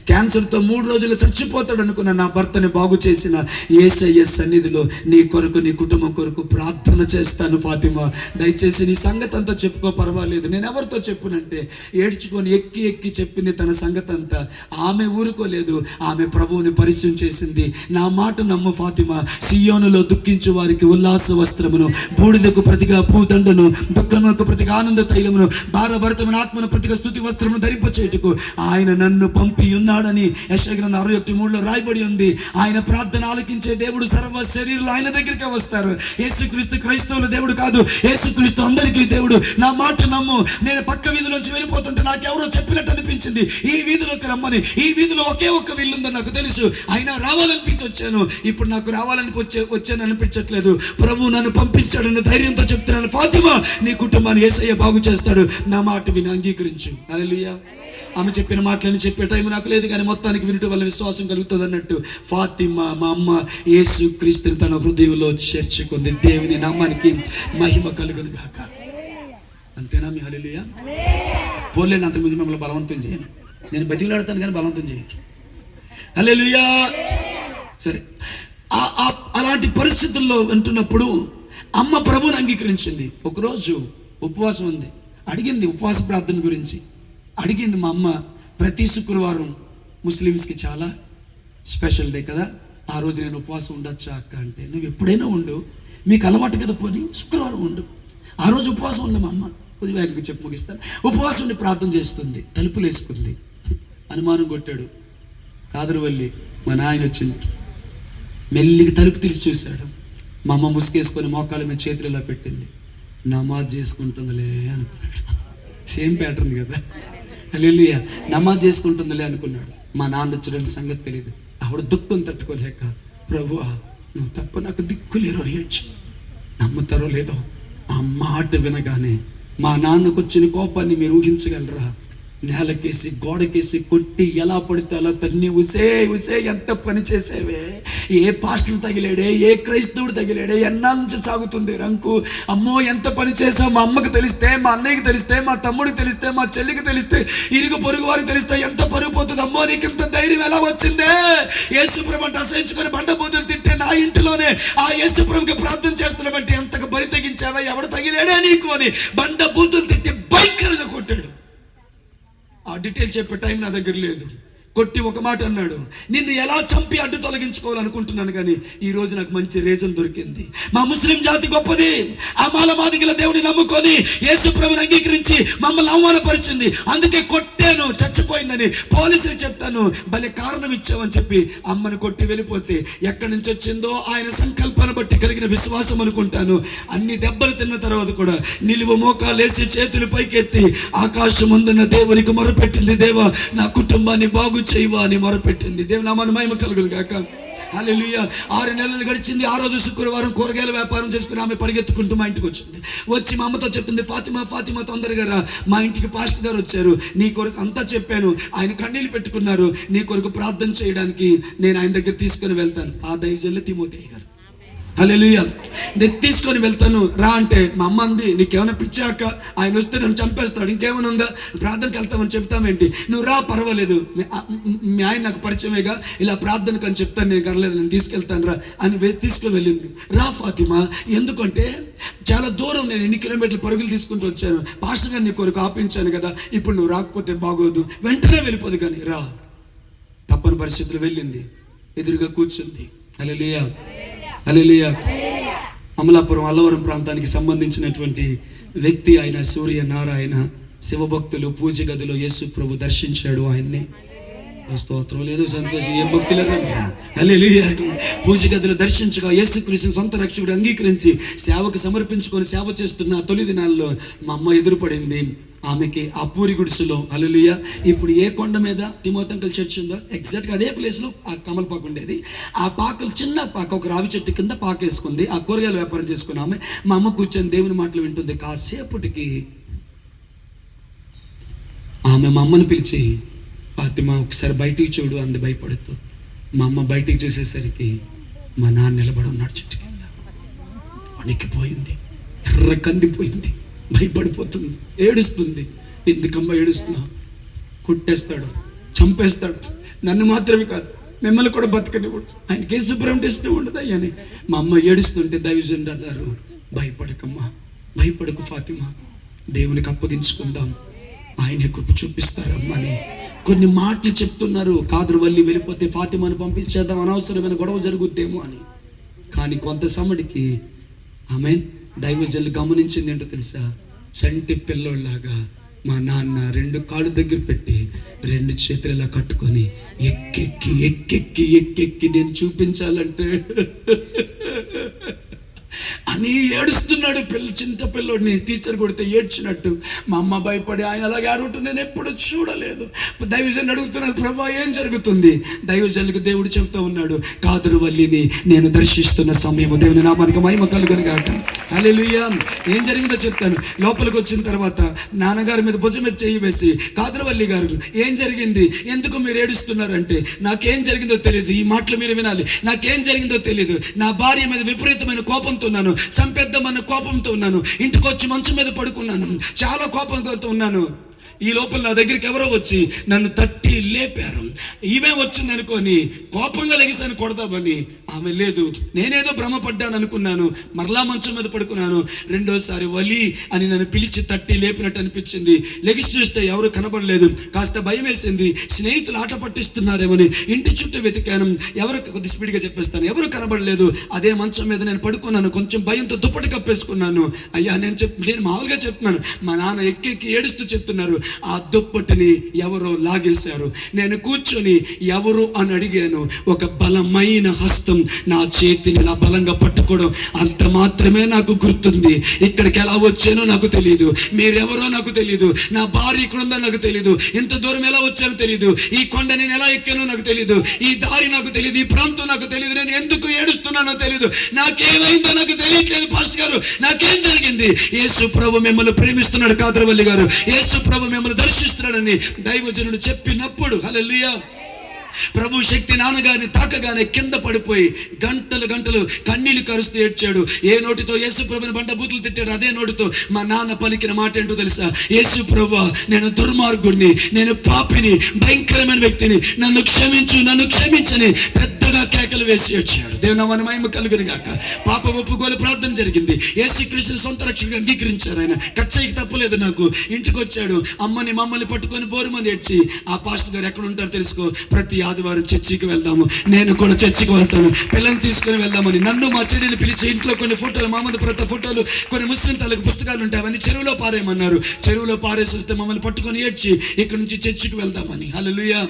క్యాన్సర్తో 3 రోజులు చచ్చిపోతాడు అనుకున్న నా భర్తని బాగు చేసిన యేసయ్య సన్నిధిలో నీ కొరకు, నీ కుటుంబం కొరకు ప్రార్థన చేస్తాను ఫాతిమా. దయచేసి నీ సంగతి అంతా చెప్పుకో, పర్వాలేదు. నేను ఎవరితో చెప్పునంటే ఏడ్చుకొని ఎక్కి ఎక్కి చెప్పింది తన సంగతి అంతా. ఆమె ఊరుకోలేదు, ఆమె ప్రభువుని పరిచయం చేసింది. నా మాట నమ్ము ఫాతిమా, సియోనులో దుఃఖించు వారికి ఉల్లాస వస్త్రమును, బూడిదకు ప్రతిగా పూదండను, దుఃఖములకు ప్రతిగా ఆనంద తైలమును, భారభరితమైన ఆత్మను ప్రతిగా స్తుతి వస్త్రమును ధరింపచేయుటకు ఆయన నన్ను పంపి ఉన్నాడని యెషయా గ్రంథం 61:3 రాయబడి ఉంది. ఆయన ప్రార్థన ఆలకించే దేవుడు. సర్వ శరీరులు ఆయన దగ్గరికి వస్తారు. యేసుక్రీస్తు క్రైస్తవుల దేవుడు కాదు, యేసుక్రీస్తు అందరికీ దేవుడు. నా మాట నమ్ము. నేను పక్క వీధిలోంచి వెళ్ళిపోతుంటే నాకెవరో చెప్పినట్టు అనిపించింది, ఈ వీధిలోకి రమ్మని. ఈ వీధిలో ఒకే ఒక్క వీళ్ళుందని నాకు తెలుసు, అయినా రావాలనిపించి వచ్చాను. ఇప్పుడు నాకు రావాలని వచ్చాను అనిపించట్లేదు. ప్రభు నన్ను పంపించాడని ధైర్యంతో చెప్తున్నాను. ఫాతిమా, నీ కుటుంబాన్ని యేసయ్య బాగు చేస్తాడు. నా మాట విని అంగీకరించు. హల్లెలూయా. ఆమె చెప్పిన మాటలని చెప్పే టైం నాకు లేదు, కానీ మొత్తానికి వినటం వల్ల విశ్వాసం కలుగుతుంది అన్నట్టు ఫాతిమా మా అమ్మ యేసుక్రీస్తుని తన హృదయంలో చేర్చుకుంది. దేవుని నామానికి మహిమ కలుగును గాక. అంతేనా మీ? హల్లెలూయా. పోలేండి, అంతకుమించి మిమ్మల్ని బలవంతం చేయను. నేను బతిలాడతాను కానీ బలవంతం చేయను. హల్లెలూయా. సరే, అలాంటి పరిస్థితుల్లో ఉంటున్నప్పుడు అమ్మ ప్రభుని అంగీకరించింది. ఒకరోజు ఉపవాసం ఉంది, అడిగింది ఉపవాస ప్రార్థన గురించి అడిగింది. మా అమ్మ ప్రతి శుక్రవారం ముస్లిమ్స్కి చాలా స్పెషల్ డే కదా, ఆ రోజు నేను ఉపవాసం ఉండొచ్చా అక్క అంటే, నువ్వు ఎప్పుడైనా ఉండు, మీకు అలవాటు కదా, పోనీ శుక్రవారం ఉండు. ఆ రోజు ఉపవాసం ఉంది మా అమ్మ. కొద్ది వేగంగా చెప్పి ముగిస్తాను. ఉపవాసం ఉండి ప్రార్థన చేస్తుంది. తలుపులు వేసుకుంది. అనుమానం కొట్టాడు. కాదరువల్లి మా నాయన వచ్చింది. మెల్లిగా తలుపు తీసి చూశాడు. మా అమ్మ ముసుకేసుకొని మోకాళ్ళ మీద చేతులు ఇలా పెట్టింది. నమాజ్ చేసుకుంటుందిలే అనుకున్నాడు. సేమ్ ప్యాటర్న్ కదా. హల్లెలూయా. నమాజ్ చేసుకుంటుందిలే అనుకున్నాడు. మా నాన్న చూడని సంగతి తెలియదు. ఆవిడ దుఃఖం తట్టుకోలేక, ప్రభువా నువ్వు తప్ప నాకు దిక్కు లేరు అని ఏడ్చి, నమ్ముతారో లేదో ఆ మాట వినగానే మా నాన్నకు వచ్చిన కోపాన్ని మీరు ఊహించగలరా? నేలకేసి గోడకేసి కొట్టి ఎలా పడితే అలా తన్ని, ఉసే ఎంత పని చేసేవే, ఏ పాస్టర్ తగిలేడే, ఏ క్రైస్తవుడు తగిలేడే, ఎన్నాళ్ళ నుంచి సాగుతుంది రంకు. అమ్మో ఎంత పని చేసావు. మా అమ్మకి తెలిస్తే, మా అన్నయ్యకి తెలిస్తే, మా తమ్ముడికి తెలిస్తే, మా చెల్లికి తెలిస్తే, ఇరుగు పొరుగు వారికి తెలిస్తే ఎంత పరుగు పోతుంది. అమ్మో నీకు ఇంత ధైర్యం ఎలా వచ్చిందే? యేసుప్రభు అంటే అసహించుకొని బండబూతులు తింటే నా ఇంటిలోనే ఆ యేసుప్రభుకి ప్రార్థన చేస్తున్నామంటే ఎంతగా బరి తెగించావా, ఎవడు తగిలేడే నీకు అని బండబూతులు తిట్టి భయంకరంగా కొట్టాడు. ఆ డీటెయిల్ చెప్పే టైం నా దగ్గర లేదు. కొట్టి ఒక మాట అన్నాడు, నిన్ను ఎలా చంపి అడ్డు తొలగించుకోవాలనుకుంటున్నాను, కానీ ఈ రోజు నాకు మంచి రీజన్ దొరికింది. మా ముస్లిం జాతి గొప్పది. ఆ మాలమాదిగల దేవుని నమ్ముకొని యేసుప్రభుని అంగీకరించి మమ్మల్ని అవమానపరిచింది, అందుకే కొట్టాను, చచ్చిపోయిందని పోలీసులు చెప్తాను, భలే కారణం ఇచ్చావని చెప్పి అమ్మను కొట్టి వెళ్ళిపోతే ఎక్కడి నుంచి వచ్చిందో ఆయన సంకల్పాన్ని బట్టి కలిగిన విశ్వాసం అనుకుంటాను. అన్ని దెబ్బలు తిన్న తర్వాత కూడా నిలువ మోకాలేసి చేతులు పైకెత్తి ఆకాశం ముందున్న దేవునికి మొరపెట్టింది. దేవా నా కుటుంబాన్ని బాగు చేయవా అని మొరపెట్టింది. దేవుని నామానికి మహిమ కలుగును గాక. హల్లెలూయా. 6 నెలలు గడిచింది. ఆ రోజు శుక్రవారం కూరగాయల వ్యాపారం చేసుకుని ఆమె పరిగెత్తుకుంటూ మా ఇంటికి వచ్చింది. వచ్చి మా అమ్మతో చెప్తుంది, ఫాతిమా తొందరగా రా, మా ఇంటికి పాస్టర్ గారు వచ్చారు, నీ కొరకు అంతా చెప్పాను, ఆయన కన్నీళ్ళు పెట్టుకున్నారు, నీ కొరకు ప్రార్థన చేయడానికి నేను ఆయన దగ్గర తీసుకొని వెళ్తాను. ఆ దైవజనులు తిమోతి గారు. హల్లెలూయా. నేను తీసుకొని వెళ్తాను రా అంటే మా అమ్మ అంది, నీకేమైనా పిచ్చాక, ఆయన వస్తే నన్ను చంపేస్తాడు, ఇంకేమైనా ఉందా, ప్రార్థనకి వెళ్తామని చెప్తామేంటి, నువ్వు రా పర్వాలేదు, మీ ఆయన నాకు పరిచయమేగా, ఇలా ప్రార్థనకు అని చెప్తాను, నేను కర్లేదు, నేను తీసుకెళ్తాను రా అని తీసుకుని వెళ్ళింది. రా ఫాతిమా, ఎందుకంటే చాలా దూరం, నేను ఎన్ని కిలోమీటర్లు పరుగులు తీసుకుంటూ వచ్చాను. పాస్టర్ గారు నీ కొరకు ఆపించాను కదా, ఇప్పుడు నువ్వు రాకపోతే బాగోదు, వెంటనే వెళ్ళిపోదు కానీ రా. తప్పని పరిస్థితులు వెళ్ళింది, ఎదురుగా కూర్చుంది. హల్లెలూయా, హల్లెలూయా. అమలాపురం అల్లవరం ప్రాంతానికి సంబంధించినటువంటి వ్యక్తి ఆయన సూర్యనారాయణ. శివభక్తులు పూజ గదిలో యేసు ప్రభు దర్శించాడు ఆయన్ని. స్తోత్రం లేదు, సంతోషం, ఏం భక్తులరా మీరు. హల్లెలూయా. పూజ గదిలో దర్శించగా యేసుక్రీస్తుని సొంత రక్షకుడు అంగీకరించి సేవకు సమర్పించుకొని సేవ చేస్తున్న తొలి దినాల్లో మా అమ్మ ఎదురుపడింది ఆమెకి ఆ పూరి గుడిసెలో. హల్లెలూయా. ఇప్పుడు ఏ కొండ మీద తిమోతి అంకుల్ చర్చ్ ఉందో ఎగ్జాక్ట్గా అదే ప్లేస్లో ఆ కమలపాకు ఉండేది. ఆ పాకలు చిన్న పాక, ఒక రావి చెట్టు కింద పాక వేసుకుంది. ఆ కూరగాయల వ్యాపారం చేసుకుని ఆమె, మా అమ్మ కూర్చొని దేవుని మాటలు వింటుంది. కాసేపటికి ఆమె మా అమ్మని పిలిచి, ఫాతిమా ఒకసారి బయటికి చూడు అంది భయపడుతూ. మా అమ్మ బయటికి చూసేసరికి మా నాన్న నిలబడి ఉన్నాడు చెట్టు కింద. వణికిపోయింది, ఎర్ర కందిపోయింది, భయపడిపోతుంది, ఏడుస్తుంది. ఎందుకమ్మా ఏడుస్తున్నా? కొట్టేస్తాడు, చంపేస్తాడు, నన్ను మాత్రమే కాదు మిమ్మల్ని కూడా బతకనివ్వడు, ఆయనకి ఏ శుభ్రం ఇష్టం ఉండదు అయ్యని. మా అమ్మ ఏడుస్తుంటే దైవజనుడు అన్నారు, భయపడకమ్మా, భయపడకు ఫాతిమా, దేవునికి అప్పగించుకుందాం, ఆయన కృప చూపిస్తారమ్మా అని కొన్ని మాటలు చెప్తున్నారు. కాదరువల్లి వెళ్ళిపోతే ఫాతిమాను పంపించేద్దాం, అనవసరమైన గొడవ జరుగుద్దేమో అని. కానీ కొంత సమడికి ఆమె దైవజనులు గమనించింది ఏంటో తెలుసా? చంటి పిల్లోళ్ళలాగా మా నాన్న 2 కాళ్ళు దగ్గర పెట్టి 2 చేతులు ఇలా కట్టుకొని ఎక్కెక్కి ఎక్కెక్కి ఎక్కెక్కి నేను చూపించాలంటే అని ఏడుస్తున్నాడు. చింత పిల్లోడిని టీచర్ కొడితే ఏడ్చినట్టు. మా అమ్మ భయపడి ఆయన అలాగే ఆడుంటూ నేను ఎప్పుడు చూడలేదు. దైవజనుడు అడుగుతున్నాడు, ప్రభా ఏం జరుగుతుంది? దైవజనులకు దేవుడు చెప్తా ఉన్నాడు, కాదరువల్లిని నేను దర్శిస్తున్న సమయం, దేవుని నామానికి మహిమ కలుగును గాక. హల్లెలూయా. ఏం జరిగిందో చెప్తాను. లోపలికి వచ్చిన తర్వాత నాన్నగారి మీద భుజం మీద చేయి వేసి, కాదరువల్లి గారు ఏం జరిగింది, ఎందుకు మీరు ఏడుస్తున్నారంటే, నాకేం జరిగిందో తెలియదు, ఈ మాటలు మీరు వినాలి, నాకేం జరిగిందో తెలియదు, నా భార్య మీద విపరీతమైన కోపంతో ఉన్నాను, చంపేద్దామన్న కోపంతో ఉన్నాను, ఇంటికి వచ్చి మంచం మీద పడుకున్నాను, చాలా కోపంతో ఉన్నాను. ఈ లోపల నా దగ్గరికి ఎవరో వచ్చి నన్ను తట్టి లేపారు. ఈమె వచ్చింది అనుకొని కోపంగా లెగిసాను కొడదామని. ఆమె లేదు, నేనేదో భ్రమపడ్డాను అనుకున్నాను, మరలా మంచం మీద పడుకున్నాను. రెండోసారి వలి అని నన్ను పిలిచి తట్టి లేపినట్టు అనిపించింది. లెగిసి చూస్తే ఎవరు కనబడలేదు. కాస్త భయం వేసింది, స్నేహితులు ఆట పట్టిస్తున్నారేమని ఇంటి చుట్టూ వెతికాను. ఎవరు, కొద్ది స్పీడ్గా చెప్పేస్తాను, ఎవరు కనబడలేదు. అదే మంచం మీద నేను పడుకున్నాను, కొంచెం భయంతో దుప్పటి కప్పేసుకున్నాను. అయ్యా నేను మామూలుగా చెప్తున్నాను, మా నాన్న ఎక్కి ఏడుస్తూ చెప్తున్నారు, ఆ దుప్పటిని ఎవరో లాగేశారు. నేను కూర్చొని ఎవరు అని అడిగాను. ఒక బలమైన హస్తం నా చేతిని ఇలా బలంగా పట్టుకోవడం అంత మాత్రమే నాకు గుర్తుంది. ఇక్కడికి ఎలా వచ్చానో నాకు తెలియదు, మీరెవరో నాకు తెలియదు, నా భార్య ఇక్కడ ఉందో నాకు తెలియదు, ఇంత దూరం ఎలా వచ్చానో తెలియదు, ఈ కొండ నేను ఎలా ఎక్కానో నాకు తెలియదు, ఈ దారి నాకు తెలియదు, ఈ ప్రాంతం నాకు తెలియదు, నేను ఎందుకు ఏడుస్తున్నానో తెలియదు, నాకేమైందో నాకు తెలియట్లేదు. పాస్టర్ గారు నాకేం జరిగింది? యేసు ప్రభు మిమ్మల్ని ప్రేమిస్తున్నాడు కాదరువల్లి గారు, యేసు ప్రభు మిమ్మల్ని దర్శిస్తున్నాడని దైవజనుడు చెప్పినప్పుడు, హల్లెలూయా, ప్రభు శక్తి నాన్నగారిని తాకగానే కింద పడిపోయి గంటలు కన్నీళ్లు కరుస్తూ ఏడ్చాడు. ఏ నోటితో యేసు ప్రభుని బండ బూతులు తిట్టాడు, అదే నోటితో మా నాన్న పలికిన మాట ఏంటో తెలుసా? యేసు ప్రభువా, నేను దుర్మార్గుడిని, నేను పాపిని, భయంకరమైన వ్యక్తిని, నన్ను క్షమించని పెద్దగా కేకలు వేసి ఏడ్చాడు. దేవుని నామానికి మహిమ కలుగును గాక. పాప ఒప్పుకోలు ప్రార్థన జరిగింది. యేసుక్రీస్తుని సొంత రక్షకుడిగా అంగీకరించారు. ఆయన కచ్చయికి తప్పలేదు. నాకు ఇంటికి వచ్చాడు, అమ్మని మమ్మల్ని పట్టుకొని బోరుమని ఏడ్చి, ఆ పాస్టర్ గారు ఎక్కడ ఉంటారో తెలుసుకో, ప్రతి ఆదివారం చర్చికి వెళ్దాము, నేను కూడా చర్చికి వెళ్తాను, పిల్లల్ని తీసుకుని వెళ్దామని నన్ను మా చెల్లెలు పిలిచి ఇంట్లో కొన్ని ఫోటోలు, మహమ్మద్ ప్రత ఫోటోలు, కొన్ని ముస్లిం తాలూకు పుస్తకాలు ఉంటాయి, అవన్నీ చెరువులో పారేయమన్నారు. చెరువులో పారేసి వస్తే మమ్మల్ని పట్టుకొని ఏడ్చి ఇక్కడ నుంచి చర్చికి వెళ్దామని. హల్లెలూయా.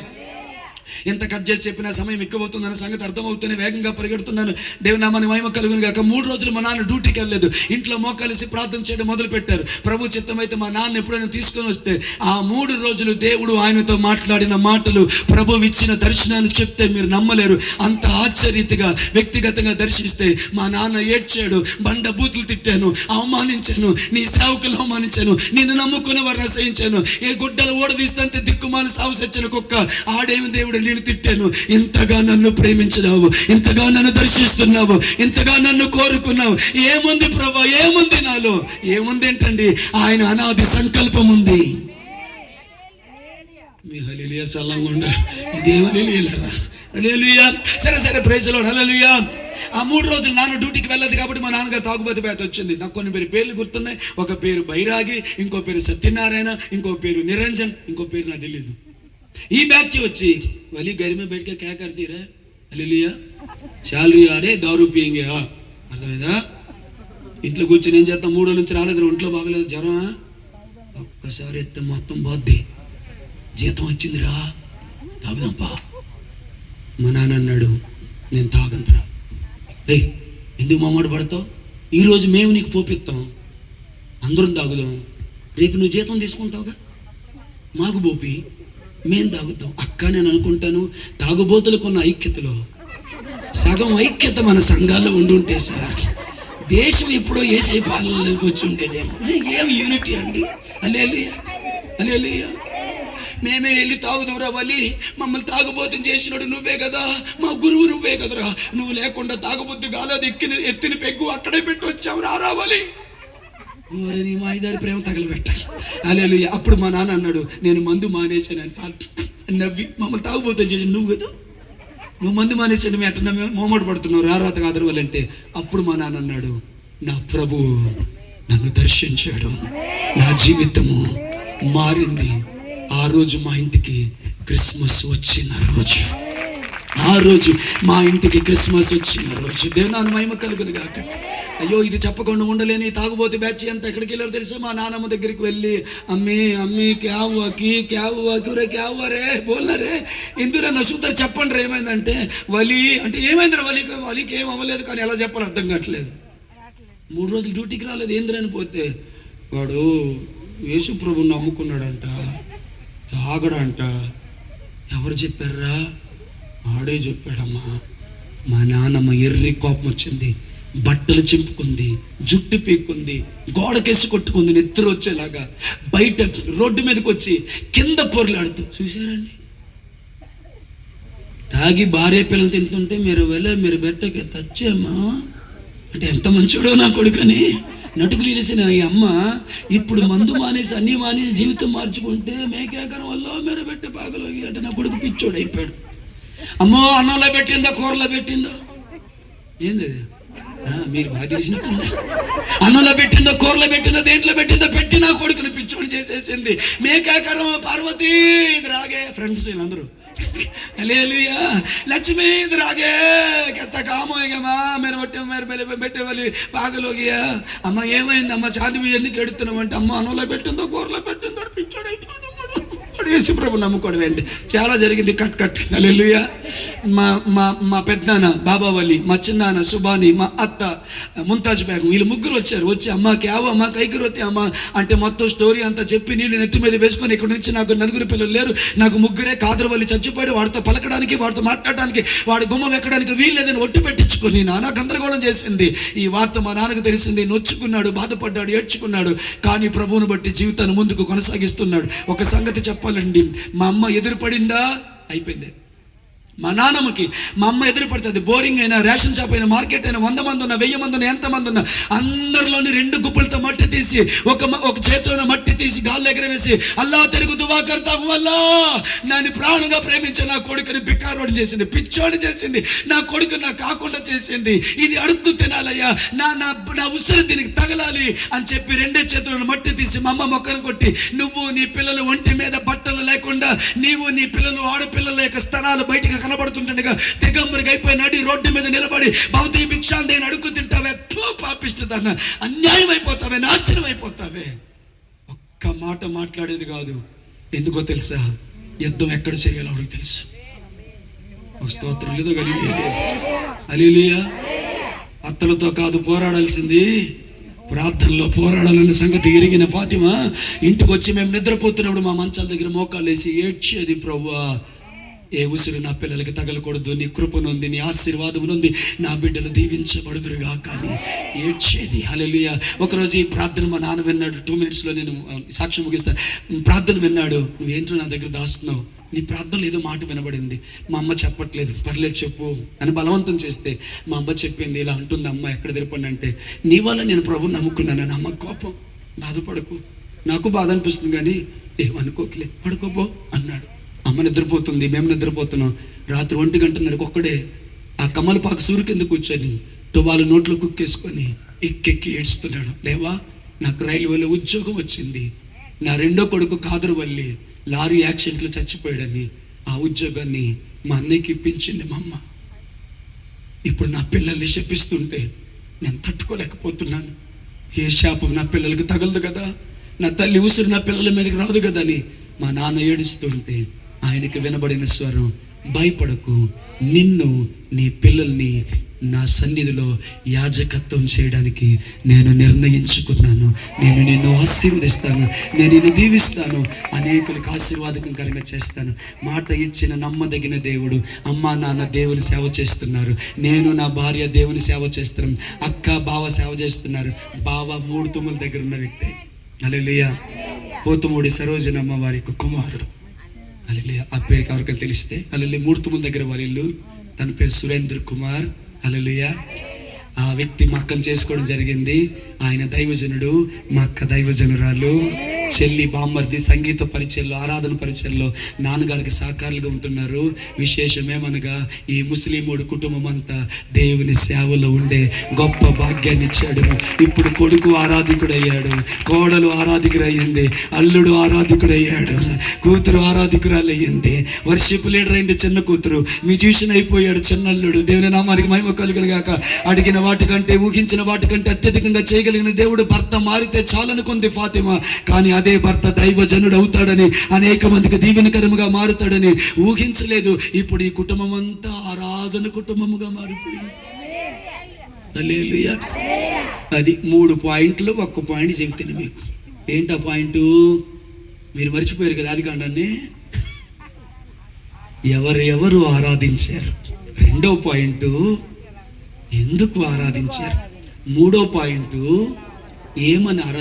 ఎంత కట్ చేసి చెప్పినా సమయం ఎక్కువ అవుతుందన్న సంగతి అర్థమవుతూనే వేగంగా పరిగెడుతున్నాను. దేవుని నామానికి మహిమ కలుగును గాక. 3 రోజులు మా నాన్న డ్యూటీకి వెళ్ళలేదు, ఇంట్లో మోకాలిసి ప్రార్థన చేయడం మొదలు పెట్టారు. ప్రభు చిత్తమైతే మా నాన్న ఎప్పుడైనా తీసుకొని వస్తే ఆ 3 రోజులు దేవుడు ఆయనతో మాట్లాడిన మాటలు, ప్రభు ఇచ్చిన దర్శనాలు చెప్తే మీరు నమ్మలేరు. అంత ఆశ్చర్యతగా వ్యక్తిగతంగా దర్శిస్తే మా నాన్న ఏడ్చాడు, బండ బూతులు తిట్టాను, అవమానించాను, నీ సేవకులు అవమానించాను, నిన్ను నమ్ముకున్న వారిని అసహించాను, ఏ గుడ్డలు ఓడదీస్తే దిక్కుమాలి సాగు సచ్చిన కుక్క ఆడేమి దేవుడు నేను తిట్టాను. ఇంతగా నన్ను ప్రేమించినావు, ఇంతగా నన్ను దర్శిస్తున్నావు, ఇంతగా నన్ను కోరుకున్నావు, ఏముంది ప్రభా, ఏముంది నాలో? ఏముంది ఏంటండి? ఆయన అనాది సంకల్పం ఉంది. మీ హల్లెలూయా చల్లంగా ఉండ, ఇదేమో హల్లెలూయా. హల్లెలూయా. సరే ప్రైజ్ ది లార్డ్. హల్లెలూయా. ఆ 3 రోజులు నాన్న డ్యూటీకి వెళ్ళదు కాబట్టి మా నాన్నగారు తాగుబోతు బ్యాచ్ వచ్చింది. నాకు కొన్ని పేర్లు గుర్తున్నాయి. ఒక పేరు బైరాగి, ఇంకో పేరు సత్యనారాయణ, ఇంకో పేరు నిరంజన్, ఇంకో పేరు నాకు తెలీదు. ఈ బ్యాచ్ వచ్చి వలి గరిమే బయటకే క్యా కర్తీ రే, హల్లెలూయా, శాలరీ ఆరే దారు పియంగే. అర్థమైందా? ఇంట్లో కూర్చొని ఏం చేస్తాం? 3 రోజుల నుంచి రాలేదు, ఒంట్లో బాగలేదు, జ్వరమా, ఒక్కసారి ఎత్తే మొత్తం పోద్ది, జీతం వచ్చిందిరా తాగుదాంపా. మా నాన్న అన్నాడు, నేను తాగనురా. ఏయ్, ఎందుకు మామాట పడతావు? ఈరోజు మేము నీకు పోపిస్తాం, అందరం తాగుదాం, రేపు నువ్వు జీతం తీసుకుంటావుగా, మాకు పోపి మేము తాగుతాం. అక్క నేను అనుకుంటాను, తాగుబోతులకున్న ఐక్యతలో సగం ఐక్యత మన సంఘాల్లో ఉండుంటే సార్ దేశం ఎప్పుడో ఏసై పాలనలోకి వచ్చి ఉండేదేమో. ఏం యూనిటీ అండి. హల్లెలూయా, హల్లెలూయా. మేమే వెళ్ళి తాగుదువురా వలి, మమ్మల్ని తాగుబోతుని చేసినాడు నువ్వే కదా, మా గురువు నువ్వే కదరా, నువ్వు లేకుండా తాగుబోతు కాలేదు, ఎత్తిన పెగ్గు అక్కడే పెట్టి వచ్చావు, రావాలి. నీ మా ఐదారు ప్రేమ తగలబెట్టాలి. హల్లెలూయా. అప్పుడు మా నాన్న అన్నాడు, నేను మందు మానేశాను నవ్వి, మమ్మల్ని తాగుబోతుని చేసి నువ్వు కదా, నువ్వు మందు మానేసాడు, మేము ఎట్లా మొహమాట పడుతున్నావు, రారాత కాదు వాళ్ళంటే. అప్పుడు మా నాన్న అన్నాడు, నా ప్రభు నన్ను దర్శించాడు, నా జీవితము మారింది. ఆ రోజు మా ఇంటికి క్రిస్మస్ వచ్చిన రోజు, ఆ రోజు మా ఇంటికి క్రిస్మస్ వచ్చిన రోజు. దేవుని మహిమ కలుగును గాక. అయ్యో, ఇది చెప్పకుండా ఉండలేని తాగుబోతు బ్యాచ్ అంతా ఎక్కడికి వెళ్ళారో తెలుసా? మా నాన్నమ్మ దగ్గరికి వెళ్ళి, అమ్మీ క్యా హువా రే బోల్నా రే, ఎందుకు నసుగుతారు చెప్పండి రే, ఏమైందంటే వలి అంటే ఏమైందిరా వలికి ఏం అవ్వలేదు, కానీ ఎలా చెప్పాలి అర్థం కావట్లేదు. 3 రోజులు డ్యూటీకి రాలేదు, ఏంద్రని పోతే వాడు యేసు ప్రభుని నమ్ముకున్నాడంట, తాగడంట. ఎవరు చెప్పారా? ఆడే చెప్పాడమ్మా. మా నాన్నమ్మ ఎర్రి కోపం వచ్చింది, బట్టలు చింపుకుంది, జుట్టు పీక్కుంది, గోడకేసి కొట్టుకుంది, నెత్తురు వచ్చేలాగా బయట రోడ్డు మీదకి వచ్చి కింద పొరలాడుతూ. చూసారండి, తాగి భార్య పిల్లలు తింటుంటే మీరు బెట్టకి తచ్చేమ్మా అంటే ఎంత మంచోడో నా కొడుకని నటుకులు వేసిన ఈ అమ్మ ఇప్పుడు మందు మానేసి అన్నీ మానేసి జీవితం మార్చుకుంటే మేకేకరం వల్ల మీరు పెట్టే పాగలోకి అంటే నా కొడుకు పిచ్చోడు అయిపోయాడు. అమ్మో, అన్నంలో పెట్టిందా, కూరలో పెట్టిందో, ఏంది అది? మీరు బాగా తెలిసినట్టుంది. అన్నంలో పెట్టిందో, కూరలో పెట్టిందో, దేంట్లో పెట్టిందో పెట్టి నా కొడుకుని పిచ్చోడు చేసేసింది. మేకేకరం పార్వతీ ఇది రాగే ఫ్రెండ్స్ వీళ్ళందరూ, హల్లెలూయా, లక్ష్మి ఇది రాగే కెత్త కామోయగమా మీరు పెట్టేవాలి పాగలోగియా. అమ్మ ఏమైంది అమ్మ, చాంది ఎందుకు ఎడుతున్నావు అంటే, అమ్మ అన్నంలో పెట్టిందో, కూరలో పెట్టిందో, పిచ్చోడు అయిపోయాడు. యేసు ప్రభు నమ్ముకోవడం ఏంటి, చాలా జరిగింది. కట్. హల్లెలూయా. మా పెద్దనాన్న బాబా వలి, మా చిన్నాన్న సుబాని, మా అత్త ముంతాజ్ బేగం, వీళ్ళు ముగ్గురు వచ్చి అమ్మ క్యావో అమ్మ కైకిరొత్తి అమ్మ అంటే మొత్తం స్టోరీ అంతా చెప్పి నీళ్ళు నెత్తి మీద వేసుకొని, ఇక్కడ నుంచి నాకు 4 పిల్లలు లేరు, నాకు ముగ్గురే, కాదరవల్లి చచ్చిపోయాడు, వాడితో పలకడానికి, వాడితో మాట్లాడడానికి, వాడి గుమ్మం ఎక్కడానికి వీల్లేదని ఒట్టు పెట్టించుకొని నాన్న గందరగోళం చేసింది. ఈ వార్త మా నాన్నకు తెలిసింది, నొచ్చుకున్నాడు, బాధపడ్డాడు, ఏడ్చుకున్నాడు. కానీ ప్రభువును బట్టి జీవితాన్ని ముందుకు కొనసాగిస్తున్నాడు. ఒక సంగతి చెప్పాలండి, మా అమ్మ ఎదురుపడిందా అయిపోయింది. మా నాన్నమ్మకి మా అమ్మ ఎదురు పడుతుంది. బోరింగ్ అయినా, రేషన్ షాప్ అయినా, మార్కెట్ అయినా, 100 మంది ఉన్నా, 1000 మంది ఉన్నా, ఎంతమంది ఉన్నా, అందరిలోని 2 గుప్పులతో మట్టి తీసి ఒక చేతిలో మట్టి తీసి గాల్లో ఎగరవేసి, అల్లా తెరుగు దువా కర్తావు వల్ల నన్ను ప్రాణంగా ప్రేమించే నా కొడుకుని బిక్కారోడు చేసింది, పిచ్చోడు చేసింది, నా కొడుకు నాకు కాకుండా చేసింది. ఇది అడుక్కు తినాలయ్యా, నా ఉసిరి దీనికి తగలాలి అని చెప్పి 2 చేతులను మట్టి తీసి మా అమ్మ మొక్కను కొట్టి, నువ్వు నీ పిల్లలు ఒంటి మీద బట్టలు లేకుండా, నీవు నీ పిల్లలు ఆడపిల్లల యొక్క స్థలాలు బయటకు కనబడుతుంటగా దిగంబరికి అయిపోయి నడి రోడ్డు మీద నిలబడి భౌతిక భిక్షాందేని అడుగు తింటావే, పాపిస్తుందన్న అన్యాయం అయిపోతావే, నాశనం అయిపోతావే. ఒక్క మాట మాట్లాడేది కాదు. ఎందుకో తెలుసా? యుద్ధం ఎక్కడ చేయాలో ఆవిడకి తెలుసు. ఒక స్తోత్రం లేదో హల్లెలూయా. అత్తలతో కాదు పోరాడాల్సింది, ప్రార్థనలో పోరాడాలన్న సంగతి ఎరిగిన ఫాతిమా ఇంటికి వచ్చి మేము నిద్రపోతున్నప్పుడు మా మంచాల దగ్గర మోకాలు వేసి ఏడ్చేది, ప్రభువా ఏ ఉసిరి నా పిల్లలకి తగలకూడదు, నీ కృపనుంది, నీ ఆశీర్వాదం ఉంది, నా బిడ్డలు దీవించబడుదురుగా కానీ ఏడ్చేది. హల్లెలూయా. ఒకరోజు ఈ ప్రార్థన మా నాన్న విన్నాడు. 2 minutesలో నేను సాక్ష్యం ముగిస్తాను. ప్రార్థన విన్నాడు. నువ్వేంటో నా దగ్గర దాస్తున్నావు, నీ ప్రార్థనలో ఏదో మాట వినబడింది, మా అమ్మ చెప్పట్లేదు, పర్లేదు చెప్పు అని బలవంతం చేస్తే మా అమ్మ చెప్పింది, ఇలా అంటుంది అమ్మ, ఎక్కడ తిరపండి అంటే, నీ వల్ల నేను ప్రభుని నమ్ముకున్నాను. నా అమ్మ కోపం, బాధపడకు, నాకు బాధ అనిపిస్తుంది కానీ ఏమనుకోకలే, పడుకోబో అన్నాడు. అమ్మ నిద్రపోతుంది, మేము నిద్రపోతున్నాం. రాత్రి 1:30 ఒక్కడే ఆ కమలపాకు సూరు కింద కూర్చొని టువాలు నోట్లో కుక్కేసుకొని ఎక్కెక్కి ఏడుస్తున్నాడు. దేవా, నాకు రైల్వేలో ఉద్యోగం వచ్చింది, నా రెండో కొడుకు కాదరు వల్లి లారీ యాక్సిడెంట్లో చచ్చిపోయాడని ఆ ఉద్యోగాన్ని మా అన్నయ్యకి ఇప్పించింది మా అమ్మ. ఇప్పుడు నా పిల్లల్ని శపిస్తుంటే నేను తట్టుకోలేకపోతున్నాను. ఏ శాపం నా పిల్లలకి తగలదు కదా, నా తల్లి ఉసురు నా పిల్లల మీదకి రాదు కదా అని మా నాన్న ఏడుస్తుంటే ఆయనకి వినబడిన స్వరం, భయపడకు, నిన్ను నీ పిల్లల్ని నా సన్నిధిలో యాజకత్వం చేయడానికి నేను నిర్ణయించుకున్నాను. నేను నిన్ను ఆశీర్వదిస్తాను, నేను నిన్ను దీవిస్తాను, అనేకులకు ఆశీర్వాదకరంగా చేస్తాను. మాట ఇచ్చిన నమ్మదగిన దేవుడు. అమ్మ నాన్న దేవుని సేవ చేస్తున్నారు, నేను నా భార్య దేవుని సేవ చేస్తున్నాం, అక్క బావ సేవ చేస్తున్నారు. బావ 3 తుమ్మల దగ్గర ఉన్న వ్యక్తి. హల్లెలూయా. పోతుమూడి సరోజనమ్మ వారి కుమారుడు. హల్లెలూయా. ఆ పేరుకి ఎవరికైనా తెలిస్తే హల్లెలూయా. 3 తుమ్మల దగ్గర వారి ఇల్లు. తన పేరు సురేంద్ర కుమార్. హల్లెలూయా. ఆ వ్యక్తి మా అక్కను చేసుకోవడం జరిగింది. ఆయన దైవజనుడు, మా అక్క దైవజనురాలు. చెల్లి బామ్మర్ది సంగీత పరిచయంలో, ఆరాధన పరిచయంలో నాన్నగారికి సహకారులుగా ఉంటున్నారు. విశేషమేమనగా ఈ ముస్లిమోడు కుటుంబం అంతా దేవుని సేవలో ఉండే గొప్ప భాగ్యాన్ని ఇచ్చాడు. ఇప్పుడు కొడుకు ఆరాధికుడయ్యాడు, కోడలు ఆరాధికుడయ్యింది, అల్లుడు ఆరాధికుడయ్యాడు, కూతురు ఆరాధికురాలయ్యింది, వర్షిప్ లీడర్ అయింది చిన్న కూతురు, మ్యూజిషియన్ అయిపోయాడు చిన్నల్లుడు. దేవుని నామానికి మహిమ కలుగును గాక. అడిగిన వాటికంటే, ఊహించిన వాటికంటే అత్యధికంగా చేయగలిగిన దేవుడు. భర్త మారితే చాలనుకుంది ఫాతిమా, కానీ అదే భర్త దైవజనుడు అవుతాడని, అనేక మందికి దీవెనకరముగా మారుతాడని ఊహించలేదు. ఇప్పుడు ఈ కుటుంబం అంతా ఆరాధన కుటుంబముగా మారిపోయింది. హల్లెలూయా. అది 3 పాయింట్లు. 1 పాయింట్ చెప్తాను మీకు. ఏంటి ఆ పాయింట్? మీరు మర్చిపోయారు కదా ఆదికాండాన్ని. ఎవరెవరు ఆరాధించారు. 2వ పాయింట్, ఎందుకు ఆరాధించారు. 3వ పాయింట్, ఏమని ఆరాధించారు.